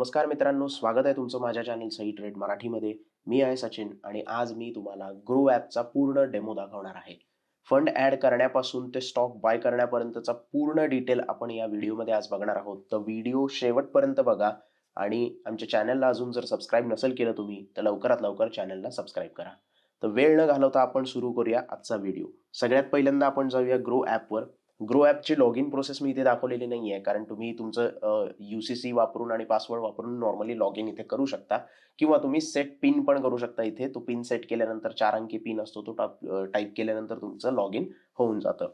नमस्कार मित्रांनो, स्वागत आहे तुमचं माझ्या चॅनल सई ट्रेड मराठीमध्ये. मी आहे सचिन आणि आज मी तुम्हाला ग्रो ॲपचा पूर्ण डेमो दाखवणार आहे. फंड ॲड करण्यापासून ते स्टॉक बाय करण्यापर्यंतचा पूर्ण डिटेल आपण या व्हिडिओमध्ये आज बघणार आहोत. तर व्हिडिओ शेवटपर्यंत बघा आणि आमच्या चॅनलला अजून जर सबस्क्राईब नसेल केलं तुम्ही तर लवकरात लवकर चॅनलला सबस्क्राईब करा. तर वेळ न घालवता आपण सुरू करूया आजचा व्हिडिओ. सगळ्यात पहिल्यांदा आपण जाऊया ग्रो ॲपवर. ग्रो ॲपची लॉग इन प्रोसेस मी इथे दाखवलेली नाही आहे, कारण तुम्ही तुमचं UCC वापरून आणि पासवर्ड वापरून नॉर्मली लॉग इन इथे करू शकता किंवा तुम्ही सेट पिन पण करू शकता. इथे तो पिन सेट केल्यानंतर 4 अंकी पिन असतो, तो टाईप केल्यानंतर तुमचं लॉग इन होऊन जातं.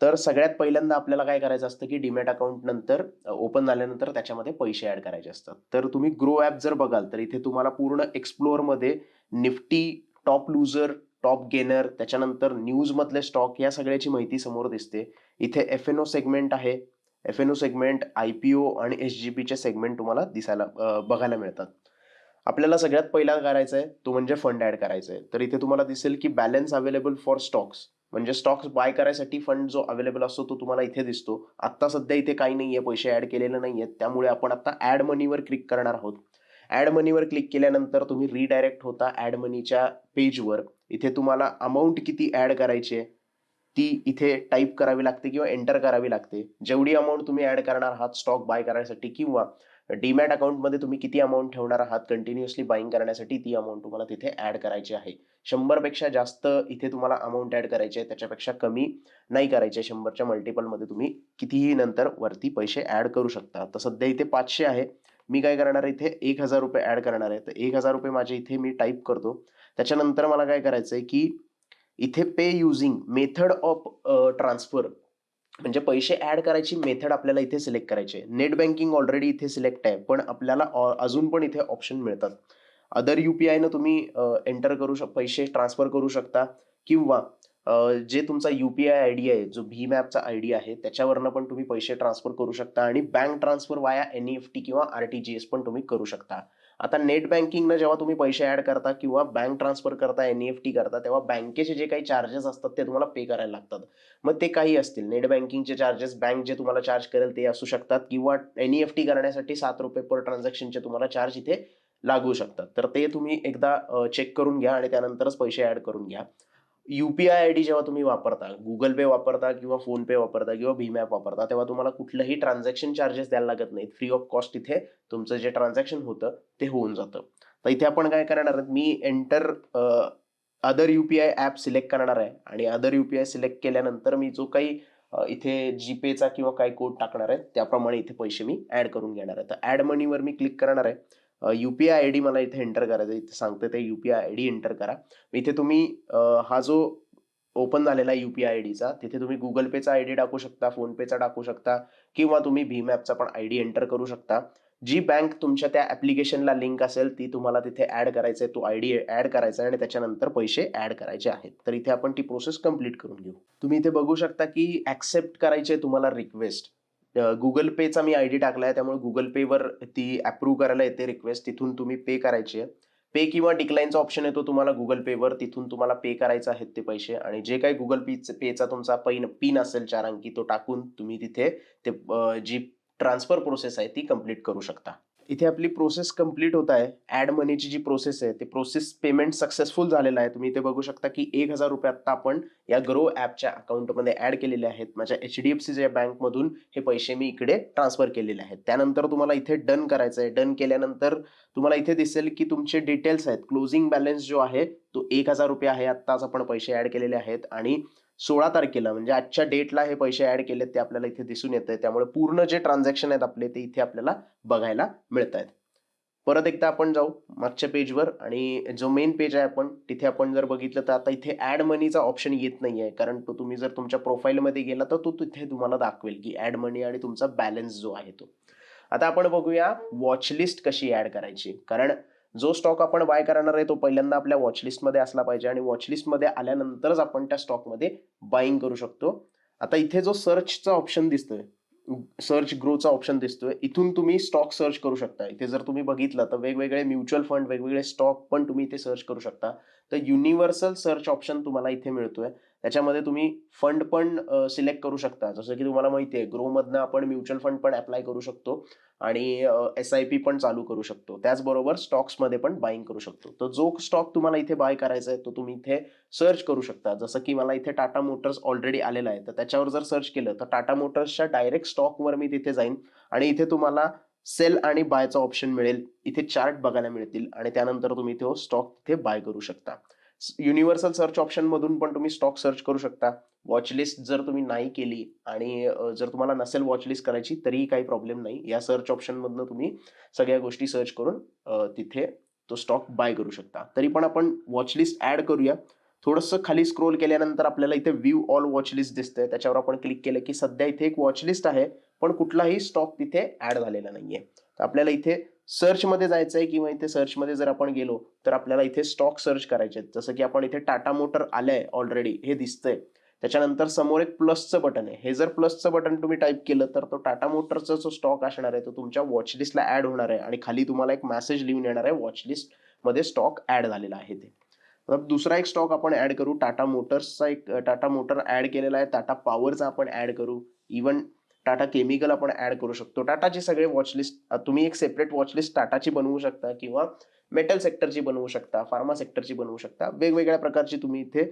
तर सगळ्यात पहिल्यांदा आपल्याला काय करायचं असतं की डीमॅट अकाउंट नंतर ओपन झाल्यानंतर त्याच्यामध्ये पैसे ऍड करायचे असतात. तर तुम्ही ग्रो ॲप जर बघाल तर इथे तुम्हाला पूर्ण एक्सप्लोअरमध्ये Nifty, top loser, top gainer, त्याच्यानंतर न्यूज मधले स्टॉक या सगळ्याची माहिती समोर दिसते. इथे FNO सेगमेंट आहे. FNO सेगमेंट, IPO आणि SGP चे सेगमेंट तुम्हाला बघायला मिळतात. आपल्याला सगळ्यात पहिला करायचं आहे तो म्हणजे फंड ऍड करायचा आहे. तर इथे तुम्हाला दिसेल की बॅलन्स अवेलेबल फॉर स्टॉक्स, म्हणजे स्टॉक्स बाय करायसाठी फंड जो अवेलेबल असतो तो तुम्हाला इथे दिसतो. आता सध्या इथे काही नाहीये, पैसे ऍड केलेले नाहीयेत, त्यामुळे आपण आता ऍड मनीवर क्लिक करणार आहोत. ऍड मनीवर क्लिक केल्यानंतर तुम्ही रिडायरेक्ट होता ऍड मनीच्या पेजवर. इथे तुम्हाला अमाऊंट किती ऍड करायची आहे ती इथे टाईप करावी लागते किंवा एंटर करावी लागते. जेवढी अमाऊंट तुम्ही ऍड करणार आहात स्टॉक बाय करायसाठी किंवा डीमॅट अकाउंटमध्ये तुम्ही किती अमाऊंट ठेवणार आहात कंटिन्युअसली बाईंग करण्यासाठी, ती अमाऊंट तुम्हाला तिथे ऍड करायची आहे. 100 पेक्षा जास्त इथे तुम्हाला अमाऊंट ऍड करायची आहे, त्याच्यापेक्षा कमी नाही करायचे. 100च्या मल्टिपलमध्ये तुम्ही कितीही नंतर वरती पैसे ऍड करू शकता. तर सध्या इथे 500 आहे. मी काय करणार आहे, इथे 1000 रुपये ऍड करणार आहे. तर 1000 रुपये माझे इथे मी टाईप करतो. त्याच्यानंतर मला काय करायचंय की इथे पे युझिंग मेथड ऑफ ट्रान्सफर, म्हणजे पैसे ऍड करायची मेथड आपल्याला इथे सिलेक्ट करायची आहे. नेट बँकिंग ऑलरेडी इथे सिलेक्ट आहे, पण आपल्याला अजून पण इथे ऑप्शन मिळतात. अदर UPI न तुम्ही एंटर करू पैसे ट्रान्सफर करू शकता किंवा जे तुमचा UPI ID आहे, जो भीम ॲपचा ID आहे, त्याच्यावरनं पण तुम्ही पैसे ट्रान्सफर करू शकता आणि बँक ट्रान्सफर वाया NEFT किंवा RTGS पण तुम्ही करू शकता. आता नेट बँकिंगनं जेव्हा तुम्ही पैसे ऍड करता किंवा बँक ट्रान्सफर करता, NEFT करता, तेव्हा बँकेचे जे काही चार्जेस असतात ते तुम्हाला पे करायला लागतात. मग ते काही असतील, नेट बँकिंगचे चार्जेस बँक जे तुम्हाला चार्ज करेल ते असू शकतात किंवा NEFT करण्यासाठी 7 रुपये पर ट्रान्झॅक्शनचे तुम्हाला चार्ज इथे लागू शकतात. तर ते तुम्ही एकदा चेक करून घ्या आणि त्यानंतरच पैसे ऍड करून घ्या. UPI ID जेव्हा तुम्ही वापरता, गुगल पे वापरता किंवा फोन पे वापरता किंवा भीम ॲप वापरता, तेव्हा तुम्हाला कुठलंही ट्रान्झॅक्शन चार्जेस द्यायला लागत नाहीत. फ्री ऑफ कॉस्ट इथे तुमचं जे ट्रान्झॅक्शन होतं ते होऊन जातं. तर इथे आपण काय करणार आहोत, मी enter other UPI app select करणार आहे आणि अदर UPI सिलेक्ट केल्यानंतर मी जो काही इथे जीपेचा किंवा काही कोड टाकणार आहे त्याप्रमाणे इथे पैसे मी ऍड करून घेणार आहे. तर ऍड मनीवर मी क्लिक करणार आहे. UPI ID मला इथे एंटर करायचं, इथे सांगते ते UPI ID एंटर करा. इथे तुम्ही हा जो ओपन झालेला UPI ID चा, तिथे तुम्ही गुगल पेचा ID टाकू शकता, फोन पेचा टाकू शकता किंवा तुम्ही भीम ॲपचा पण ID एंटर करू शकता. जी बँक तुमच्या त्या ऍप्लिकेशनला लिंक असेल ती तुम्हाला तिथे ऍड करायचंय, तो ID ऍड करायचा आणि त्याच्यानंतर पैसे ऍड करायचे आहेत. तर इथे आपण ती प्रोसेस कंप्लीट करून घेऊ. तुम्ही इथे बघू शकता की ऍक्सेप्ट करायचे तुम्हाला रिक्वेस्ट. गुगल पेचा मी ID टाकलाय, त्यामुळे गुगल पेवर ती अप्रूव्ह करायला येते रिक्वेस्ट. तिथून तुम्ही पे करायची आहे. पे किंवा डिक्लाइनचा ऑप्शन येतो तुम्हाला गुगल पेवर, तिथून तुम्हाला पे करायचे आहेत ते पैसे आणि जे काही गुगल पेचा तुमचा पिन असेल 4 अंकी, तो टाकून तुम्ही तिथे ते जी ट्रान्सफर प्रोसेस आहे ती कंप्लीट करू शकता. इथे आपली प्रोसेस कंप्लीट होत आहे. ऍड मनीची जी प्रोसेस आहे ते प्रोसेस पेमेंट सक्सेसफुल झालेलं आहे. तुम्ही इथे बघू शकता की 1000 रुपये आता आपण या ग्रो ॲपच्या अकाउंटमध्ये ऍड केलेले आहेत. माझ्या HDFC बँक मधून हे पैसे मी इकडे ट्रान्सफर केलेले आहेत. त्यानंतर तुम्हाला इथे डन करायचं आहे. डन केल्यानंतर तुम्हाला इथे दिसेल की तुमचे डिटेल्स आहेत. क्लोजिंग बॅलन्स जो आहे तो 1000 रुपये आहे. आत्ताच आपण पैसे ऍड केलेले आहेत आणि 16 तारखेला म्हणजे आजच्या डेटला हे पैसे ऍड केलेत ते आपल्याला इथे दिसून येतंय. त्यामुळे पूर्ण जे ट्रान्झॅक्शन आहेत आपले ते इथे आपल्याला बघायला मिळत आहेत. परत एकदा आपण जाऊ मागच्या पेजवर आणि जो मेन पेज आहे आपण तिथे आपण जर बघितलं तर आता इथे ऍड मनीचा ऑप्शन येत नाहीये, कारण तो तुम्ही जर तुमच्या प्रोफाईलमध्ये गेला तर तो तिथे तुम्हाला दाखवेल की ऍड मनी आणि तुमचा बॅलन्स जो आहे तो. आता आपण बघूया वॉचलिस्ट कशी ऍड करायची, कारण जो स्टॉक आपण बाय करणार आहे तो पहिल्यांदा आपल्या वॉचलिस्टमध्ये असला पाहिजे आणि वॉचलिस्टमध्ये आल्यानंतरच आपण त्या स्टॉकमध्ये बाईंग करू शकतो. आता इथे जो सर्चचा ऑप्शन दिसतोय, सर्च ग्रोचा ऑप्शन दिसतोय, इथून तुम्ही स्टॉक सर्च करू शकता. इथे जर तुम्ही बघितलं तर वेगवेगळे म्युच्युअल फंड, वेगवेगळे स्टॉक पण तुम्ही इथे सर्च करू शकता. तर युनिव्हर्सल सर्च ऑप्शन तुम्हाला इथे मिळतोय. त्याच्यामध्ये तुम्ही फंड पण सिलेक्ट करू शकता. जसं की तुम्हाला माहिती आहे ग्रोमधनं आपण म्युच्युअल फंड पण अप्लाय करू शकतो आणि SIP पण चालू करू शकतो. त्याचबरोबर स्टॉक्समध्ये पण बाईंग करू शकतो. तर जो स्टॉक तुम्हाला इथे बाय करायचा आहे तो तुम्ही इथे सर्च करू शकता. जसं की मला इथे टाटा मोटर्स ऑलरेडी आलेला आहे. तर त्याच्यावर जर सर्च केलं तर टाटा मोटर्सच्या डायरेक्ट स्टॉकवर मी तिथे जाईन आणि इथे तुम्हाला सेल आणि बायचा ऑप्शन मिळेल. इथे चार्ट बघायला मिळतील आणि त्यानंतर तुम्ही तो स्टॉक तिथे बाय करू शकता. युनिव्हर्सल सर्च ऑप्शन मधून पण तुम्ही स्टॉक सर्च करू शकता. वॉच लिस्ट जर तुम्ही नाही केली आणि जर तुम्हाला नसेल वॉच लिस्ट करायची तरीही काही प्रॉब्लेम नाही. या सर्च ऑप्शन मधनं तुम्ही सगळ्या गोष्टी सर्च करून तिथे तो स्टॉक बाय करू शकता. तरी पण आपण वॉच लिस्ट ऍड करूया. थोडंसं खाली स्क्रोल केल्यानंतर आपल्याला इथे व्ह्यू ऑल वॉच लिस्ट दिसतंय. त्याच्यावर आपण क्लिक केलं की सध्या इथे एक वॉच लिस्ट आहे, पण कुठलाही स्टॉक तिथे ऍड झालेला नाहीये. तर आपल्याला इथे सर्च मध्ये जायचंय किंवा इथे सर्च मध्ये जर आपण गेलो तर आपल्याला इथे स्टॉक सर्च करायचे आहेत. जसं की आपण इथे टाटा मोटर आलंय ऑलरेडी हे दिसतंय. त्याच्यानंतर समोर एक प्लसचं बटन आहे. हे जर प्लसचं बटन तुम्ही टाईप केलं तर तो टाटा मोटरचा जो स्टॉक असणार आहे तो तुमच्या वॉच लिस्टला ऍड होणार आहे आणि खाली तुम्हाला एक मेसेज लिहून येणार आहे वॉच लिस्ट मध्ये स्टॉक ऍड झालेला आहे ते. दुसरा एक स्टॉक आपण ऍड करू. टाटा मोटर्सचा एक टाटा मोटर ऍड केलेला आहे. टाटा पॉवरचा आपण ऍड करू. इव्हन टाटा केमिकल आपण ऍड करू शकतो. टाटाचे सगळे वॉचलिस्ट तुम्ही एक सेपरेट वॉचलिस्ट टाटाची बनवू शकता किंवा मेटल सेक्टरची बनवू शकता, फार्मा सेक्टरची बनवू शकता. वेगवेगळ्या प्रकारची तुम्ही इथे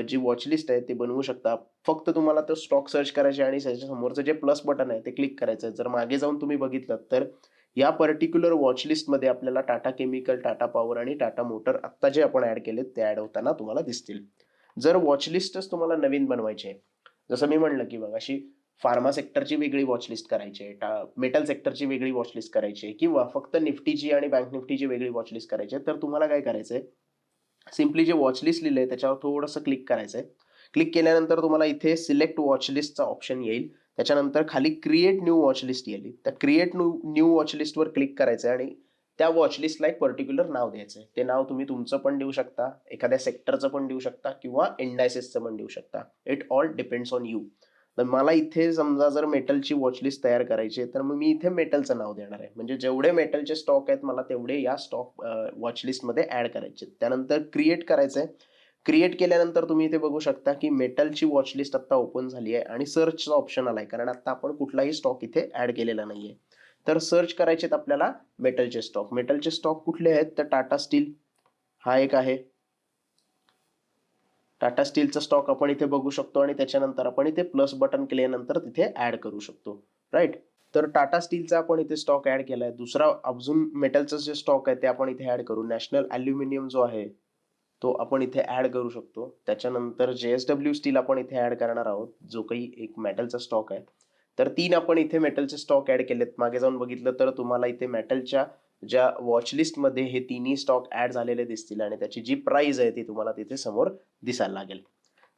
जी वॉचलिस्ट आहे ते बनवू शकता. फक्त तुम्हाला तो स्टॉक सर्च करायचे आणि त्याच्या समोरचं जे प्लस बटन आहे ते क्लिक करायचं. जर मागे जाऊन तुम्ही बघितलं तर या पर्टिक्युलर वॉचलिस्टमध्ये आपल्याला टाटा केमिकल, टाटा पॉवर आणि टाटा मोटर आत्ता जे आपण ऍड केले ते ऍड होताना तुम्हाला दिसतील. जर वॉचलिस्टच तुम्हाला नवीन बनवायची आहे, जसं मी म्हणलं की बघ अशी फार्मा सेक्टरची वेगळी वॉचलिस्ट करायची आहे, मेटल सेक्टरची वेगळी वॉचलिस्ट करायची आहे किंवा फक्त निफ्टीची आणि बँक निफ्टीची वेगळी वॉचलिस्ट करायची आहे, तर तुम्हाला काय करायचंय, सिम्पली जे वॉचलिस्ट लिहिलंय त्याच्यावर थोडंसं क्लिक करायचंय. क्लिक केल्यानंतर तुम्हाला इथे सिलेक्ट वॉचलिस्टचा ऑप्शन येईल. त्याच्यानंतर खाली क्रिएट न्यू वॉचलिस्ट येईल. त्या क्रिएट न्यू वॉचलिस्टवर क्लिक करायचं आणि त्या वॉचलिस्टला एक पर्टिक्युलर नाव द्यायचंय. ते नाव तुम्ही तुमचं पण देऊ शकता, एखाद्या सेक्टरचं पण देऊ शकता किंवा इंडायसेसचं पण देऊ शकता. It all depends on you. तर मला इथे समजा जर मेटलची वॉचलिस्ट तयार करायची आहे तर मग मी इथे मेटलचं नाव देणार आहे. म्हणजे जेवढे मेटलचे स्टॉक आहेत मला तेवढे या स्टॉक वॉचलिस्टमध्ये ऍड करायचे. त्यानंतर क्रिएट करायचंय. क्रिएट केल्यानंतर तुम्ही इथे बघू शकता की मेटलची वॉचलिस्ट आता ओपन झाली आहे आणि सर्चचा ऑप्शन आलाय, कारण आता आपण कुठलाही स्टॉक इथे ऍड केलेला नाहीये. तर सर्च करायचे आपल्याला मेटलचे स्टॉक. मेटलचे स्टॉक कुठले आहेत तर टाटा स्टील हा एक आहे. टाटा स्टीलचा स्टॉक आपण इथे बघू शकतो आणि त्याच्यानंतर आपण इथे प्लस बटन केल्यानंतर तिथे ऍड करू शकतो. राईट. तर टाटा स्टीलचा आपण इथे स्टॉक ऍड केलाय. दुसरा अजून मेटलचा जे स्टॉक आहे ते आपण इथे ऍड करू. नॅशनल अल्युमिनियम जो आहे तो आपण इथे ऍड करू शकतो. त्याच्यानंतर JSW स्टील आपण इथे ऍड करणार आहोत, जो काही एक मेटलचा स्टॉक आहे. तर 3 आपण इथे मेटलचे स्टॉक ऍड केलेत. मागे जाऊन बघितलं तर तुम्हाला इथे मेटलच्या ज्या वॉचलिस्ट मध्ये हे तिन्ही स्टॉक ऍड झालेले दिसतील आणि त्याची जी प्राइस आहे ती तुम्हाला तिथे समोर दिसायला लागेल.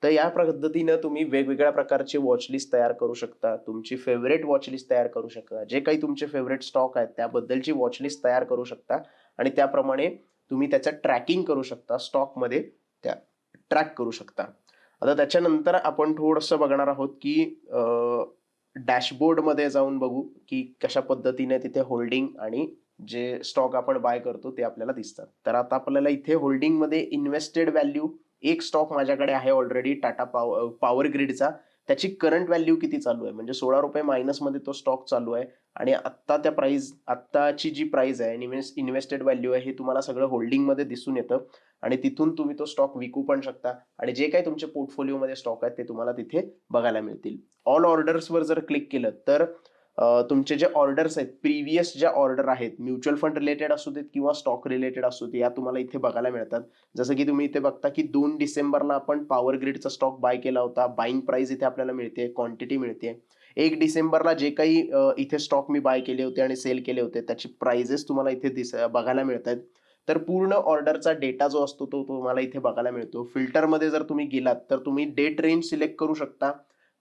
तर या पद्धतीनं तुम्ही वेगवेगळ्या प्रकारचे वॉचलिस्ट तयार करू शकता. तुमची फेवरेट वॉचलिस्ट तयार करू शकता. जे काही तुमचे फेवरेट स्टॉक आहेत त्याबद्दलची वॉचलिस्ट तयार करू शकता आणि त्याप्रमाणे तुम्ही त्याचं ट्रॅकिंग करू शकता. स्टॉकमध्ये त्या ट्रॅक करू शकता. आता त्याच्यानंतर आपण थोडंसं बघणार आहोत की डॅशबोर्डमध्ये जाऊन बघू की कशा पद्धतीने तिथे होल्डिंग आणि जे स्टॉक आपण बाय करतो ते आपल्याला दिसतात. तर आता आपल्याला इथे होल्डिंगमध्ये इन्व्हेस्टेड व्हॅल्यू एक स्टॉक माझ्याकडे आहे ऑलरेडी टाटा पॉवर ग्रिडचा. त्याची करंट व्हॅल्यू किती चालू आहे म्हणजे ₹16 मायनसमध्ये तो स्टॉक चालू आहे आणि आत्ताची जी प्राइस आहे इन्व्हेस्टेड व्हॅल्यू आहे हे तुम्हाला सगळं होल्डिंगमध्ये दिसून येतं आणि तिथून तुम्ही तो स्टॉक विकू पण शकता आणि जे काही तुमच्या पोर्टफोलिओमध्ये स्टॉक आहेत ते तुम्हाला तिथे बघायला मिळतील. ऑल ऑर्डर्सवर जर क्लिक केलं तर तुमचे जे ऑर्डर्स आहेत, प्रिव्हियस ज्या ऑर्डर आहेत, म्युच्युअल फंड रिलेटेड असू देत किंवा स्टॉक रिलेटेड असू दे, या तुम्हाला इथे बघायला मिळतात. जसं की तुम्ही इथे बघता की 2 डिसेंबरला आपण पॉवर ग्रिडचा स्टॉक बाय केला होता. बाईंग प्राइस इथे आपल्याला मिळते, क्वांटिटी मिळते. 1 डिसेंबरला जे काही इथे स्टॉक मी बाय केले होते आणि सेल केले होते त्याची प्राइजेस तुम्हाला इथे बघायला मिळतात. तर पूर्ण ऑर्डरचा डेटा जो असतो तो तुम्हाला इथे बघायला मिळतो. फिल्टरमध्ये जर तुम्ही गेलात तर तुम्ही डेट रेंज सिलेक्ट करू शकता,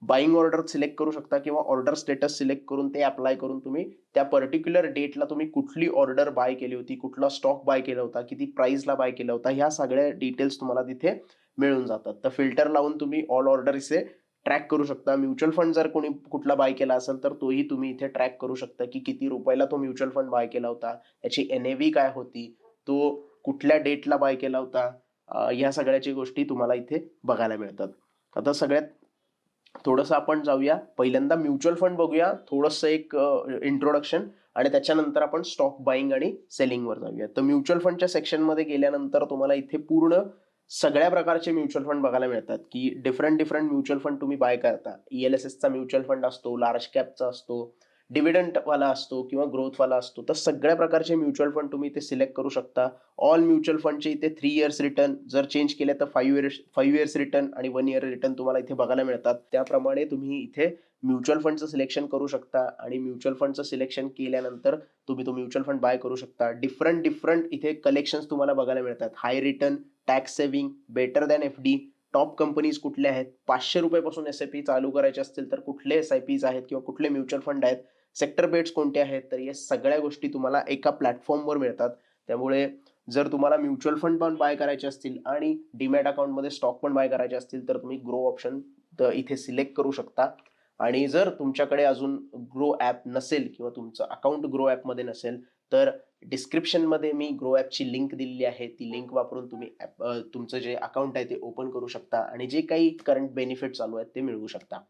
बाईंग ऑर्डर सिलेक्ट करू शकता किंवा ऑर्डर स्टेटस सिलेक्ट करून ते अप्लाय करून तुम्ही त्या पर्टिक्युलर डेटला तुम्ही कुठली ऑर्डर बाय केली होती, कुठला स्टॉक बाय केला होता, किती प्राइसला बाय केला होता, ह्या सगळ्या डिटेल्स तुम्हाला तिथे मिळून जातात. तर फिल्टर लावून तुम्ही ऑल ऑर्डर इथे ट्रॅक करू शकता. म्युच्युअल फंड जर कोणी कुठला बाय केला असेल तर तोही तुम्ही इथे ट्रॅक करू शकता की किती रुपयाला तो म्युच्युअल फंड बाय केला होता, त्याची NAV काय होती, तो कुठल्या डेटला बाय केला होता, ह्या सगळ्याची गोष्टी तुम्हाला इथे बघायला मिळतात. आता सगळ्यात थोडंसं आपण जाऊया, पहिल्यांदा म्युच्युअल फंड बघूया, थोडंसं एक इंट्रोडक्शन, आणि त्याच्यानंतर आपण स्टॉक बाईंग आणि सेलिंगवर जाऊया. तर म्युच्युअल फंडच्या सेक्शनमध्ये गेल्यानंतर तुम्हाला इथे पूर्ण सगळ्या प्रकारचे म्युच्युअल फंड बघायला मिळतात, की डिफरंट म्युच्युअल फंड तुम्ही बाय करता. ELSSचा म्युच्युअल फंड असतो, लार्ज कॅपचा असतो, डिव्हिडंड वाला असतो किंवा ग्रोथ वाला असतो. तर सगळ्या प्रकारचे म्युच्युअल फंड तुम्ही इथे सिलेक्ट करू शकता. ऑल म्युच्युअल फंडचे इथे 3 इयर्स रिटर्न, जर चेंज केले तर 5 इयर्स रिटर्न आणि 1 इयर रिटर्न तुम्हाला इथे बघायला मिळतात. त्याप्रमाणे तुम्ही इथे म्युच्युअल फंडचं सिलेक्शन करू शकता आणि म्युच्युअल फंडचं सिलेक्शन केल्यानंतर तुम्ही तो म्युच्युअल फंड बाय करू शकता. डिफरंट इथे कलेक्शन्स तुम्हाला बघायला मिळतात. High return, tax saving, better than FD, top companies कुठल्या आहेत, ₹500 पासून SIP चालू करायचे असतील तर कुठले SIPs आहेत किंवा कुठले म्युच्युअल फंड आहेत, सेक्टर बेट्स कोणते आहेत, तर या सगळ्या गोष्टी तुम्हाला एका प्लॅटफॉर्मवर मिळतात. त्यामुळे जर तुम्हाला म्युच्युअल फंड पण बाय करायचे असतील आणि डीमॅट अकाउंटमध्ये स्टॉक पण बाय करायचे असतील तर तुम्ही ग्रो ऑप्शन इथे सिलेक्ट करू शकता. आणि जर तुमच्याकडे अजून ग्रो ॲप नसेल किंवा तुमचं अकाउंट ग्रो ॲपमध्ये नसेल तर डिस्क्रिप्शनमध्ये मी ग्रो ॲपची लिंक दिलेली आहे. ती लिंक वापरून तुम्ही तुमचं जे अकाउंट आहे ते ओपन करू शकता आणि जे काही करंट बेनिफिट चालू आहेत ते मिळवू शकता.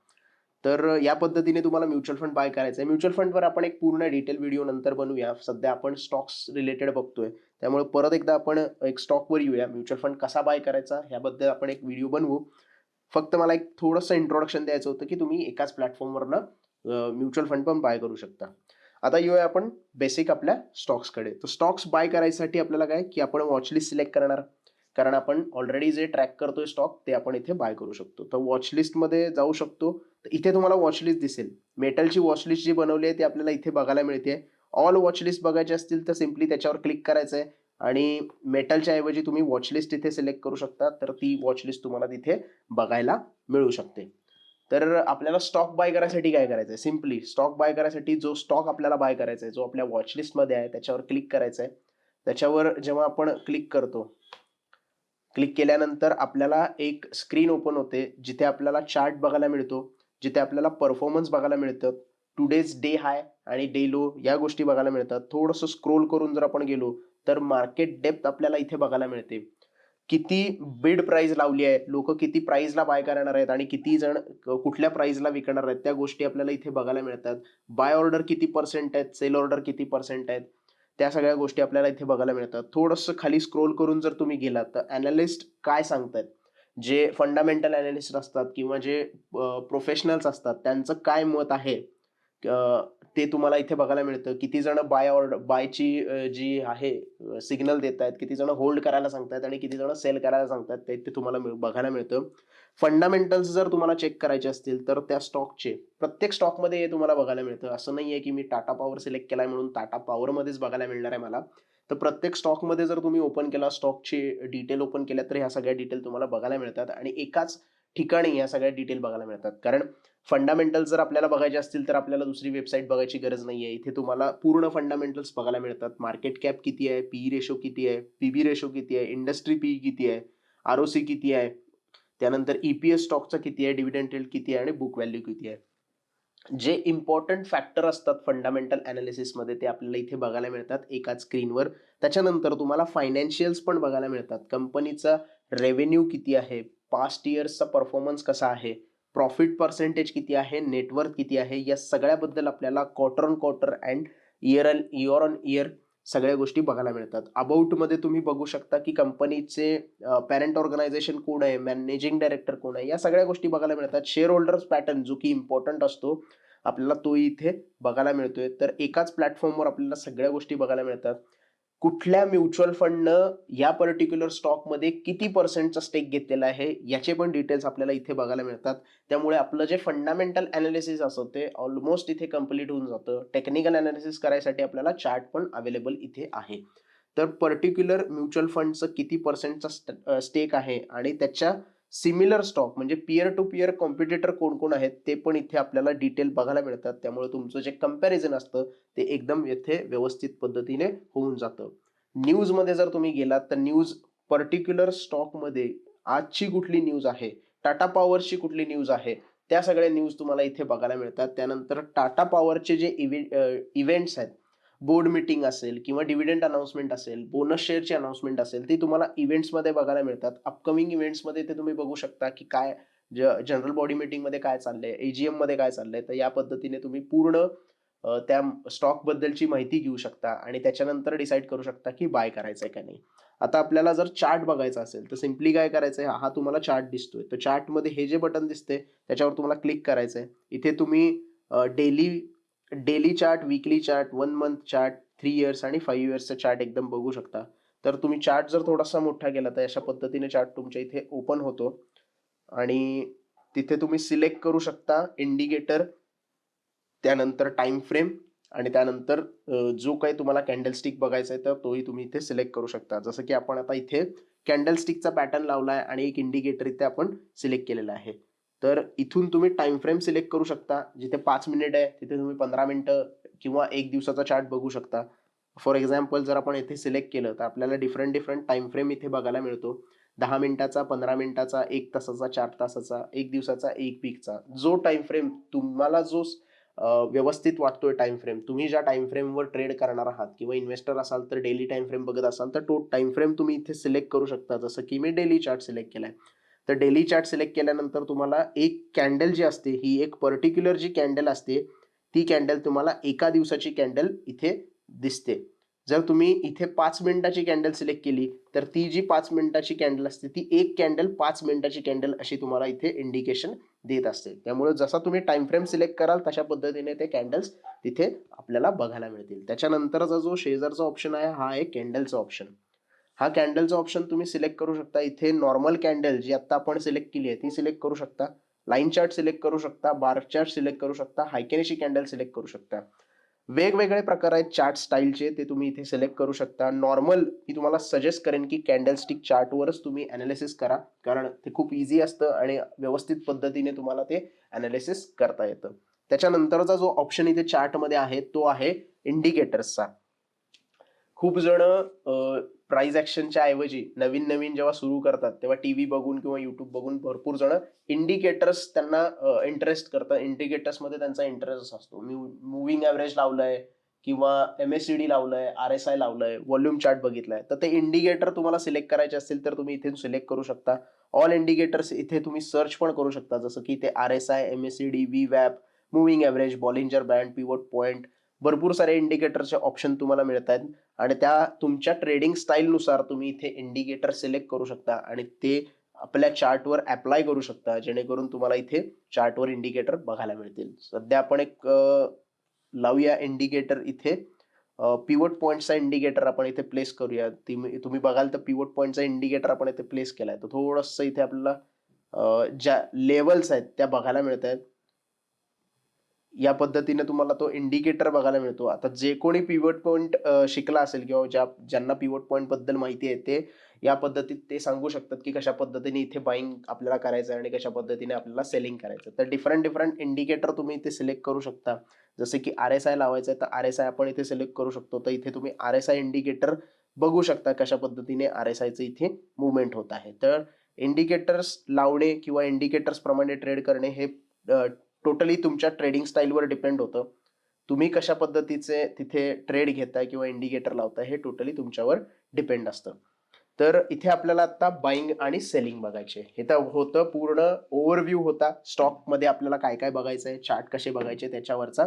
तर या पद्धतीने तुम्हाला म्युच्युअल फंड बाय करायचं आहे. म्युच्युअल फंडवर आपण एक पूर्ण डिटेल व्हिडिओ नंतर बनवूया. सध्या आपण स्टॉक्स रिलेटेड बघतोय. त्यामुळे परत एकदा आपण एक स्टॉकवर येऊया. म्युच्युअल फंड कसा बाय करायचा ह्याबद्दल आपण एक व्हिडिओ बनवू. फक्त मला एक थोडंसं इंट्रोडक्शन द्यायचं होतं, की तुम्ही एकाच प्लॅटफॉर्मवरनं म्युच्युअल फंड पण बाय करू शकता. आता येऊया आपण बेसिक आपल्या स्टॉक्सकडे. तर स्टॉक्स बाय करायसाठी आपल्याला काय, की आपण वॉचलिस्ट सिलेक्ट करणार. कारण आपण ऑलरेडी जे ट्रॅक करतोय स्टॉक ते आपण इथे बाय करू शकतो. तर वॉचलिस्टमध्ये जाऊ शकतो. तर इथे तुम्हाला वॉचलिस्ट दिसेल. मेटलची वॉचलिस्ट जी बनवली आहे ती आपल्याला इथे बघायला मिळते. ऑल वॉचलिस्ट बघायची असतील तर सिम्पली त्याच्यावर क्लिक करायचं आहे आणि मेटलच्या ऐवजी तुम्ही वॉचलिस्ट इथे सिलेक्ट करू शकता. तर ती वॉचलिस्ट तुम्हाला तिथे बघायला मिळू शकते. तर आपल्याला स्टॉक बाय करायसाठी काय करायचं आहे, सिम्पली स्टॉक बाय करायसाठी जो स्टॉक आपल्याला बाय करायचा आहे, जो आपल्या वॉचलिस्टमध्ये आहे त्याच्यावर क्लिक करायचं आहे. त्याच्यावर जेव्हा आपण क्लिक करतो, क्लिक केल्यानंतर आपल्याला एक स्क्रीन ओपन होते, जिथे आपल्याला चार्ट बघायला मिळतो, जिथे आपल्याला परफॉर्मन्स बघायला मिळतं, टुडेज डे हाय आणि डे लो या गोष्टी बघायला मिळतात. थोडंसं स्क्रोल करून जर आपण गेलो तर मार्केट डेप्थ आपल्याला इथे बघायला मिळते. किती बिड प्राइस लावली आहे, लोक किती प्राइसला बाय करणार आहेत आणि किती जण कुठल्या प्राइसला विकणार आहेत, त्या गोष्टी आपल्याला इथे बघायला मिळतात. बाय ऑर्डर किती पर्सेंट आहेत, सेल ऑर्डर किती पर्सेंट आहेत, त्या सगळ्या गोष्टी आपल्याला इथे बघायला मिळतात. थोडंसं खाली स्क्रोल करून जर तुम्ही गेलात तर अॅनालिस्ट काय सांगतायत, जे फंडामेंटल अॅनालिस्ट असतात किंवा जे प्रोफेशनल्स असतात त्यांचं काय मत आहे, ते तुम्हाला इथे बघायला मिळतं. किती जण बायची जी आहे सिग्नल देत आहेत, किती जण होल्ड करायला सांगतायत आणि किती जण सेल करायला सांगतायत, ते तुम्हाला बघायला मिळतं. फंडामेंटल्स जर तुम्हाला चेक करायचे असतील तर त्या स्टॉकचे प्रत्येक स्टॉकमध्ये हे तुम्हाला बघायला मिळतं. असं नाहीये की मी टाटा पॉवर सिलेक्ट केलाय म्हणून टाटा पॉवरमध्येच बघायला मिळणार आहे मला. तर प्रत्येक स्टॉकमध्ये जर तुम्ही ओपन केला, स्टॉकची डिटेल ओपन केल्या, तर ह्या सगळ्या डिटेल तुम्हाला बघायला मिळतात आणि एकाच ठिकाणी ह्या सगळ्या डिटेल बघायला मिळतात. कारण फंडामेंटल्स जर आपल्याला बघायचे असतील तर आपल्याला दुसरी वेबसाईट बघायची गरज नाहीये. इथे तुम्हाला पूर्ण फंडामेंटल्स बघायला मिळतात. मार्केट कॅप किती आहे, PE रेशो किती आहे, PB रेशो किती आहे, इंडस्ट्री PE किती आहे, ROC किती आहे, त्यानंतर EPS स्टॉकचा किती आहे, डिव्हिडंड यील्ड किती आहे आणि बुक व्हॅल्यू किती आहे. जे इम्पॉर्टंट फॅक्टर असतात फंडामेंटल अनालिसिसमध्ये ते आपल्याला इथे बघायला मिळतात एकाच स्क्रीनवर. त्याच्यानंतर तुम्हाला फायनान्शियल्स पण बघायला मिळतात. कंपनीचा रेव्हेन्यू किती आहे, पास्ट इयर्सचा परफॉर्मन्स कसा आहे, प्रॉफिट पर्सेंटेज किती आहे, नेटवर्थ किती आहे, या सगळ्याबद्दल आपल्याला quarter on quarter and year on year सगळ्या गोष्टी बघायला मिळतात. अबाउटमध्ये तुम्ही बघू शकता की कंपनीचे पॅरेंट ऑर्गनायझेशन कोण आहे, मॅनेजिंग डायरेक्टर कोण आहे, या सगळ्या गोष्टी बघायला मिळतात. शेअर होल्डर्स पॅटर्न जो की इम्पॉर्टंट असतो आपल्याला, तो इथे बघायला मिळतोय. तर एकाच प्लॅटफॉर्मवर आपल्याला सगळ्या गोष्टी बघायला मिळतात. कुठल्या म्युच्युअल फंडनं या पर्टिक्युलर स्टॉकमध्ये किती पर्सेंटचा स्टेक घेतलेला आहे याचे पण डिटेल्स आपल्याला इथे बघायला मिळतात. त्यामुळे आपलं जे फंडामेंटल अनालिसिस असतं ते ऑलमोस्ट इथे कम्प्लीट होऊन जातं. टेक्निकल अनालिसिस करायसाठी आपल्याला चार्ट पण अवेलेबल इथे आहे. तर पर्टिक्युलर म्युच्युअल फंडचं किती पर्सेंटचा स्टेक आहे आणि त्याच्या सिमिलर स्टॉक म्हणजे पीअर टू पीअर कॉम्पिटिटर कोण कोण आहेत ते पण इथे आपल्याला डिटेल बघायला मिळतात. त्यामुळे तुमचं जे कंपॅरिझन असतं ते एकदम येथे व्यवस्थित पद्धतीने होऊन जातं. न्यूजमध्ये जर तुम्ही गेलात तर न्यूज पर्टिक्युलर स्टॉकमध्ये आजची कुठली न्यूज आहे, टाटा पॉवरची कुठली न्यूज आहे, त्या सगळ्या न्यूज तुम्हाला इथे बघायला मिळतात. त्यानंतर टाटा पॉवरचे जे इव्हेंट्स आहेत, बोर्ड मीटिंग असेल किंवा डिव्हिडंड अनाउन्समेंट असेल, बोनस शेअरची अनाउन्समेंट असेल, ती तुम्हाला इव्हेंट्समध्ये बघायला मिळतात. अपकमिंग इव्हेंट्समध्ये ते तुम्ही बघू शकता की काय जनरल बॉडी मीटिंग मध्ये काय चाललंय, एजीएम मध्ये काय चाललंय. तर या पद्धतीने तुम्ही पूर्ण त्या स्टॉक बद्दलची माहिती घेऊ शकता आणि त्याच्यानंतर डिसाईड करू शकता की बाय करायचंय का नाही. आता आपल्याला जर चार्ट बघायचा असेल तर सिम्पली काय करायचंय, हा तुम्हाला चार्ट दिसतोय, तर चार्ट मध्ये हे जे बटन दिसते त्याच्यावर तुम्हाला क्लिक करायचंय. इथे तुम्ही daily daily chart, weekly chart, 1 month chart, 3 years आणि 5 इयर्सचा चार्ट एकदम बघू शकता. तर तुम्ही चार्ट जर थोडासा मोठा केला तर अशा पद्धतीने चार्ट तुमच्या इथे ओपन होतो आणि तिथे तुम्ही सिलेक्ट करू शकता इंडिकेटर, त्यानंतर टाइम फ्रेम आणि त्यानंतर जो काही तुम्हाला कॅन्डलस्टिक बघायचा आहे तर तोही तुम्ही इथे सिलेक्ट करू शकता. जसं की आपण आता इथे कॅन्डलस्टिकचा पॅटर्न लावलाय आणि एक इंडिकेटर इथे आपण सिलेक्ट केलेला आहे. तर इथून तुम्ही टाइम फ्रेम सिलेक्ट करू शकता. जिथे 5 मिनिट आहे तिथे तुम्ही 15 मिनिटं किंवा 1 दिवसाचा चार्ट बघू शकता. फॉर एक्झाम्पल जर आपण इथे सिलेक्ट केलं तर आपल्याला डिफरंट डिफरंट टाइम फ्रेम इथे बघायला मिळतो. 10 मिनिटाचा, 15 मिनिटाचा, 1 तासाचा, 4 तासाचा, 1 दिवसाचा, 1 वीकचा. जो टाइम फ्रेम तुम्हाला जो व्यवस्थित वाटतोय टाइम फ्रेम, तुम्ही ज्या टाइम फ्रेमवर ट्रेड करणार आहात किंवा इन्व्हेस्टर असाल तर डेली टाइम फ्रेम बघत असाल तर तो टाइम फ्रेम तुम्ही इथे सिलेक्ट करू शकता. जसं की मी डेली चार्ट सिलेक्ट केलाय. तर डेली चार्ट सिलेक्ट केल्यानंतर तुम्हाला एक कॅन्डल जी असते, ही एक पर्टिक्युलर जी कॅन्डल असते, ती कॅन्डल तुम्हाला एका दिवसाची कॅन्डल इथे दिसते. जर तुम्ही इथे 5 मिनिटाची कॅन्डल सिलेक्ट केली तर ती जी 5 मिनिटाची कॅन्डल असते ती एक कॅन्डल 5 मिनिटाची कॅन्डल अशी तुम्हाला इथे इंडिकेशन देत असते. त्यामुळे जसा तुम्ही टाइम फ्रेम सिलेक्ट कराल तशा पद्धतीने ते कॅन्डल्स तिथे आपल्याला बघायला मिळतील. त्याच्यानंतरचा जो शेजारचा ऑप्शन आहे हा आहे कॅन्डलचा ऑप्शन. हा कॅन्डलचा ऑप्शन तुम्ही सिलेक्ट करू शकता. इथे नॉर्मल कॅन्डल जी आता आपण सिलेक्ट केली आहे ती सिलेक्ट करू शकता. लाईन चार्ट सिलेक्ट करू शकता, बार चार्ट सिलेक्ट करू शकता, हायकेनेशी कॅन्डल सिलेक्ट करू शकता. वेगवेगळे प्रकार आहेत चार्ट स्टाईलचे, ते तुम्ही इथे सिलेक्ट करू शकता. नॉर्मल मी तुम्हाला सजेस्ट करेन की कॅन्डलस्टिक चार्टवरच तुम्ही अनालिसिस करा, कारण ते खूप इझी असतं आणि व्यवस्थित पद्धतीने तुम्हाला ते अनालिसिस करता येतं. त्याच्यानंतरचा जो ऑप्शन इथे चार्टमध्ये आहे तो आहे इंडिकेटर्सचा. खूप जण प्राइस ऍक्शनच्या ऐवजी नवीन नवीन जेव्हा सुरू करतात तेव्हा टीव्ही बघून किंवा युट्यूब बघून भरपूर जण इंडिकेटर्स त्यांना इंटरेस्ट करतात. इंडिकेटर्समध्ये त्यांचा इंटरेस्ट असतो. मी मुव्हिंग ॲव्हरेज लावलंय किंवा MACD लावलंय, RSI लावलंय, व्हॉल्यूम चार्ट बघितलाय, तर ते इंडिकेटर तुम्हाला सिलेक्ट करायचे असतील तर तुम्ही इथे सिलेक्ट करू शकता. ऑल इंडिकेटर्स इथे तुम्ही सर्च पण करू शकता, जसं की ते RSI, MACD, VWAP, moving average, Bollinger band, pivot point, भरपूर सारे इंडिकेटरचे ऑप्शन तुम्हाला मिळत आहेत आणि त्या तुमच्या ट्रेडिंग स्टाईलनुसार तुम्ही इथे इंडिकेटर सिलेक्ट करू शकता आणि ते आपल्या चार्टवर अप्लाय करू शकता, जेणेकरून तुम्हाला इथे चार्टवर इंडिकेटर बघायला मिळतील. सध्या आपण एक लावूया इंडिकेटर इथे. पिवट पॉईंटचा इंडिकेटर आपण इथे प्लेस करूया. तुम्ही बघाल तर पिवट पॉईंटचा इंडिकेटर आपण इथे प्लेस केलाय. तर थोडंसं इथे आपल्याला ज्या लेवल्स आहेत त्या बघायला मिळत आहेत. या पद्धतीने तुम्हाला तो इंडिकेटर बघायला मिळतो. आता जे कोणी पिवट पॉईंट शिकला असेल किंवा ज्यांना पिवट पॉईंट बद्दल माहिती आहे ते या पद्धतीत ते सांगू शकतात की कशा पद्धतीने इथे बाईंग आपल्याला करायचं आणि कशा पद्धतीने आपल्याला सेलिंग करायचं. तर डिफरंट डिफरंट इंडिकेटर तुम्ही इथे सिलेक्ट करू शकता. जसे की RSI लावायचं आहे तर RSI आपण इथे सिलेक्ट करू शकतो. तर इथे तुम्ही RSI इंडिकेटर बघू शकता कशा पद्धतीने RSIचं इथे मुवमेंट होत आहे. तर इंडिकेटर्स लावणे किंवा इंडिकेटर्स प्रमाणे ट्रेड करणे हे टोटली तुमच्या ट्रेडिंग स्टाईलवर डिपेंड होतं. तुम्ही कशा पद्धतीचे तिथे ट्रेड घेताय किंवा इंडिकेटर लावताय हे टोटली तुमच्यावर डिपेंड असतं. तर इथे आपल्याला आता बाईंग आणि सेलिंग बघायचे. हे तर होतं पूर्ण ओव्हरव्ह्यू होता स्टॉकमध्ये आपल्याला काय काय बघायचंय, चार्ट कसे बघायचे त्याच्यावरचा.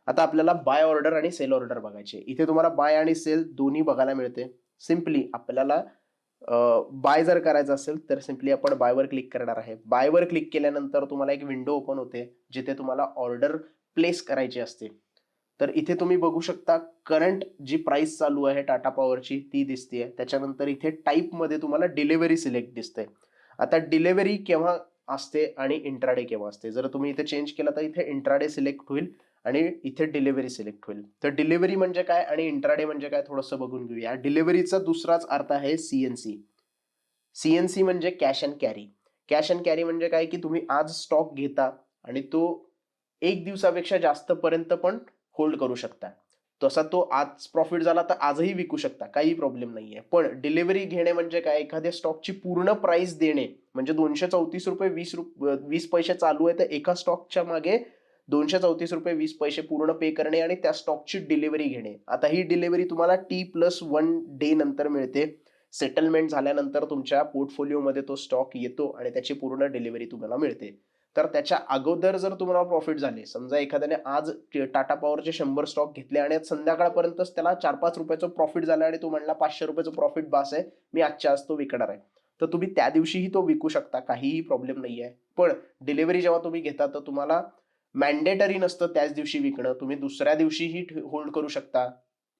आता आपल्याला बाय ऑर्डर आणि सेल ऑर्डर बघायचे. इथे तुम्हाला बाय आणि सेल दोन्ही बघायला मिळते. सिम्पली आपल्याला बाय जर करायचं असेल तर सिम्पली आपण बायवर क्लिक करणार आहे. बायवर क्लिक केल्यानंतर तुम्हाला एक विंडो ओपन होते जिथे तुम्हाला ऑर्डर प्लेस करायची असते. तर इथे तुम्ही बघू शकता करंट जी प्राइस चालू आहे टाटा पॉवरची ती दिसते. त्याच्यानंतर इथे टाईपमध्ये तुम्हाला डिलिव्हरी सिलेक्ट दिसते. आता डिलिव्हरी केव्हा असते आणि इंट्राडे केव्हा असते, जर तुम्ही इथे चेंज केलं तर इथे इंट्राडे सिलेक्ट होईल आणि इथे डिलिव्हरी सिलेक्ट होईल. तर डिलिव्हरी म्हणजे काय आणि इंट्राडे म्हणजे काय थोडंसं बघून घेऊया. डिलिव्हरीचा दुसराच अर्थ आहे CNC. CNC म्हणजे cash and carry. Cash and carry म्हणजे काय की तुम्ही आज स्टॉक घेता आणि तो 1 दिवसापेक्षा जास्त पर्यंत पण होल्ड करू शकता. तसा तो आज प्रॉफिट झाला तर आजही विकू शकता, काही प्रॉब्लेम नाहीये. पण डिलिव्हरी घेणे म्हणजे काय, एखाद्या स्टॉकची पूर्ण प्राइस देणे म्हणजे ₹234 20 पैसे चालू आहे तर एका स्टॉकच्या मागे ₹234 20 पैसे पूर्ण पे करणे आणि त्या स्टॉकची डिलिव्हरी घेणे. आता ही डिलिव्हरी तुम्हाला T+1 डे नंतर मिळते. सेटलमेंट झाल्यानंतर तुमच्या पोर्टफोलिओमध्ये तो स्टॉक येतो आणि त्याची पूर्ण डिलिव्हरी तुम्हाला मिळते. तर त्याच्या अगोदर जर तुम्हाला प्रॉफिट झाले, समजा एखाद्याने आज टाटा पॉवरचे 100 स्टॉक घेतले आणि आज संध्याकाळपर्यंतच त्याला 4-5 रुपयाचं प्रॉफिट झालं आणि तो म्हणला 500 रुपयाचं प्रॉफिट बास आहे, मी आजच्या आज तो विकणार आहे. तर तुम्ही त्या दिवशीही तो विकू शकता, काहीही प्रॉब्लेम नाही आहे. पण डिलिव्हरी जेव्हा तुम्ही घेता तर तुम्हाला मॅन्डेटरी नसतं त्याच दिवशी विकणं. तुम्ही दुसऱ्या दिवशीही होल्ड करू शकता,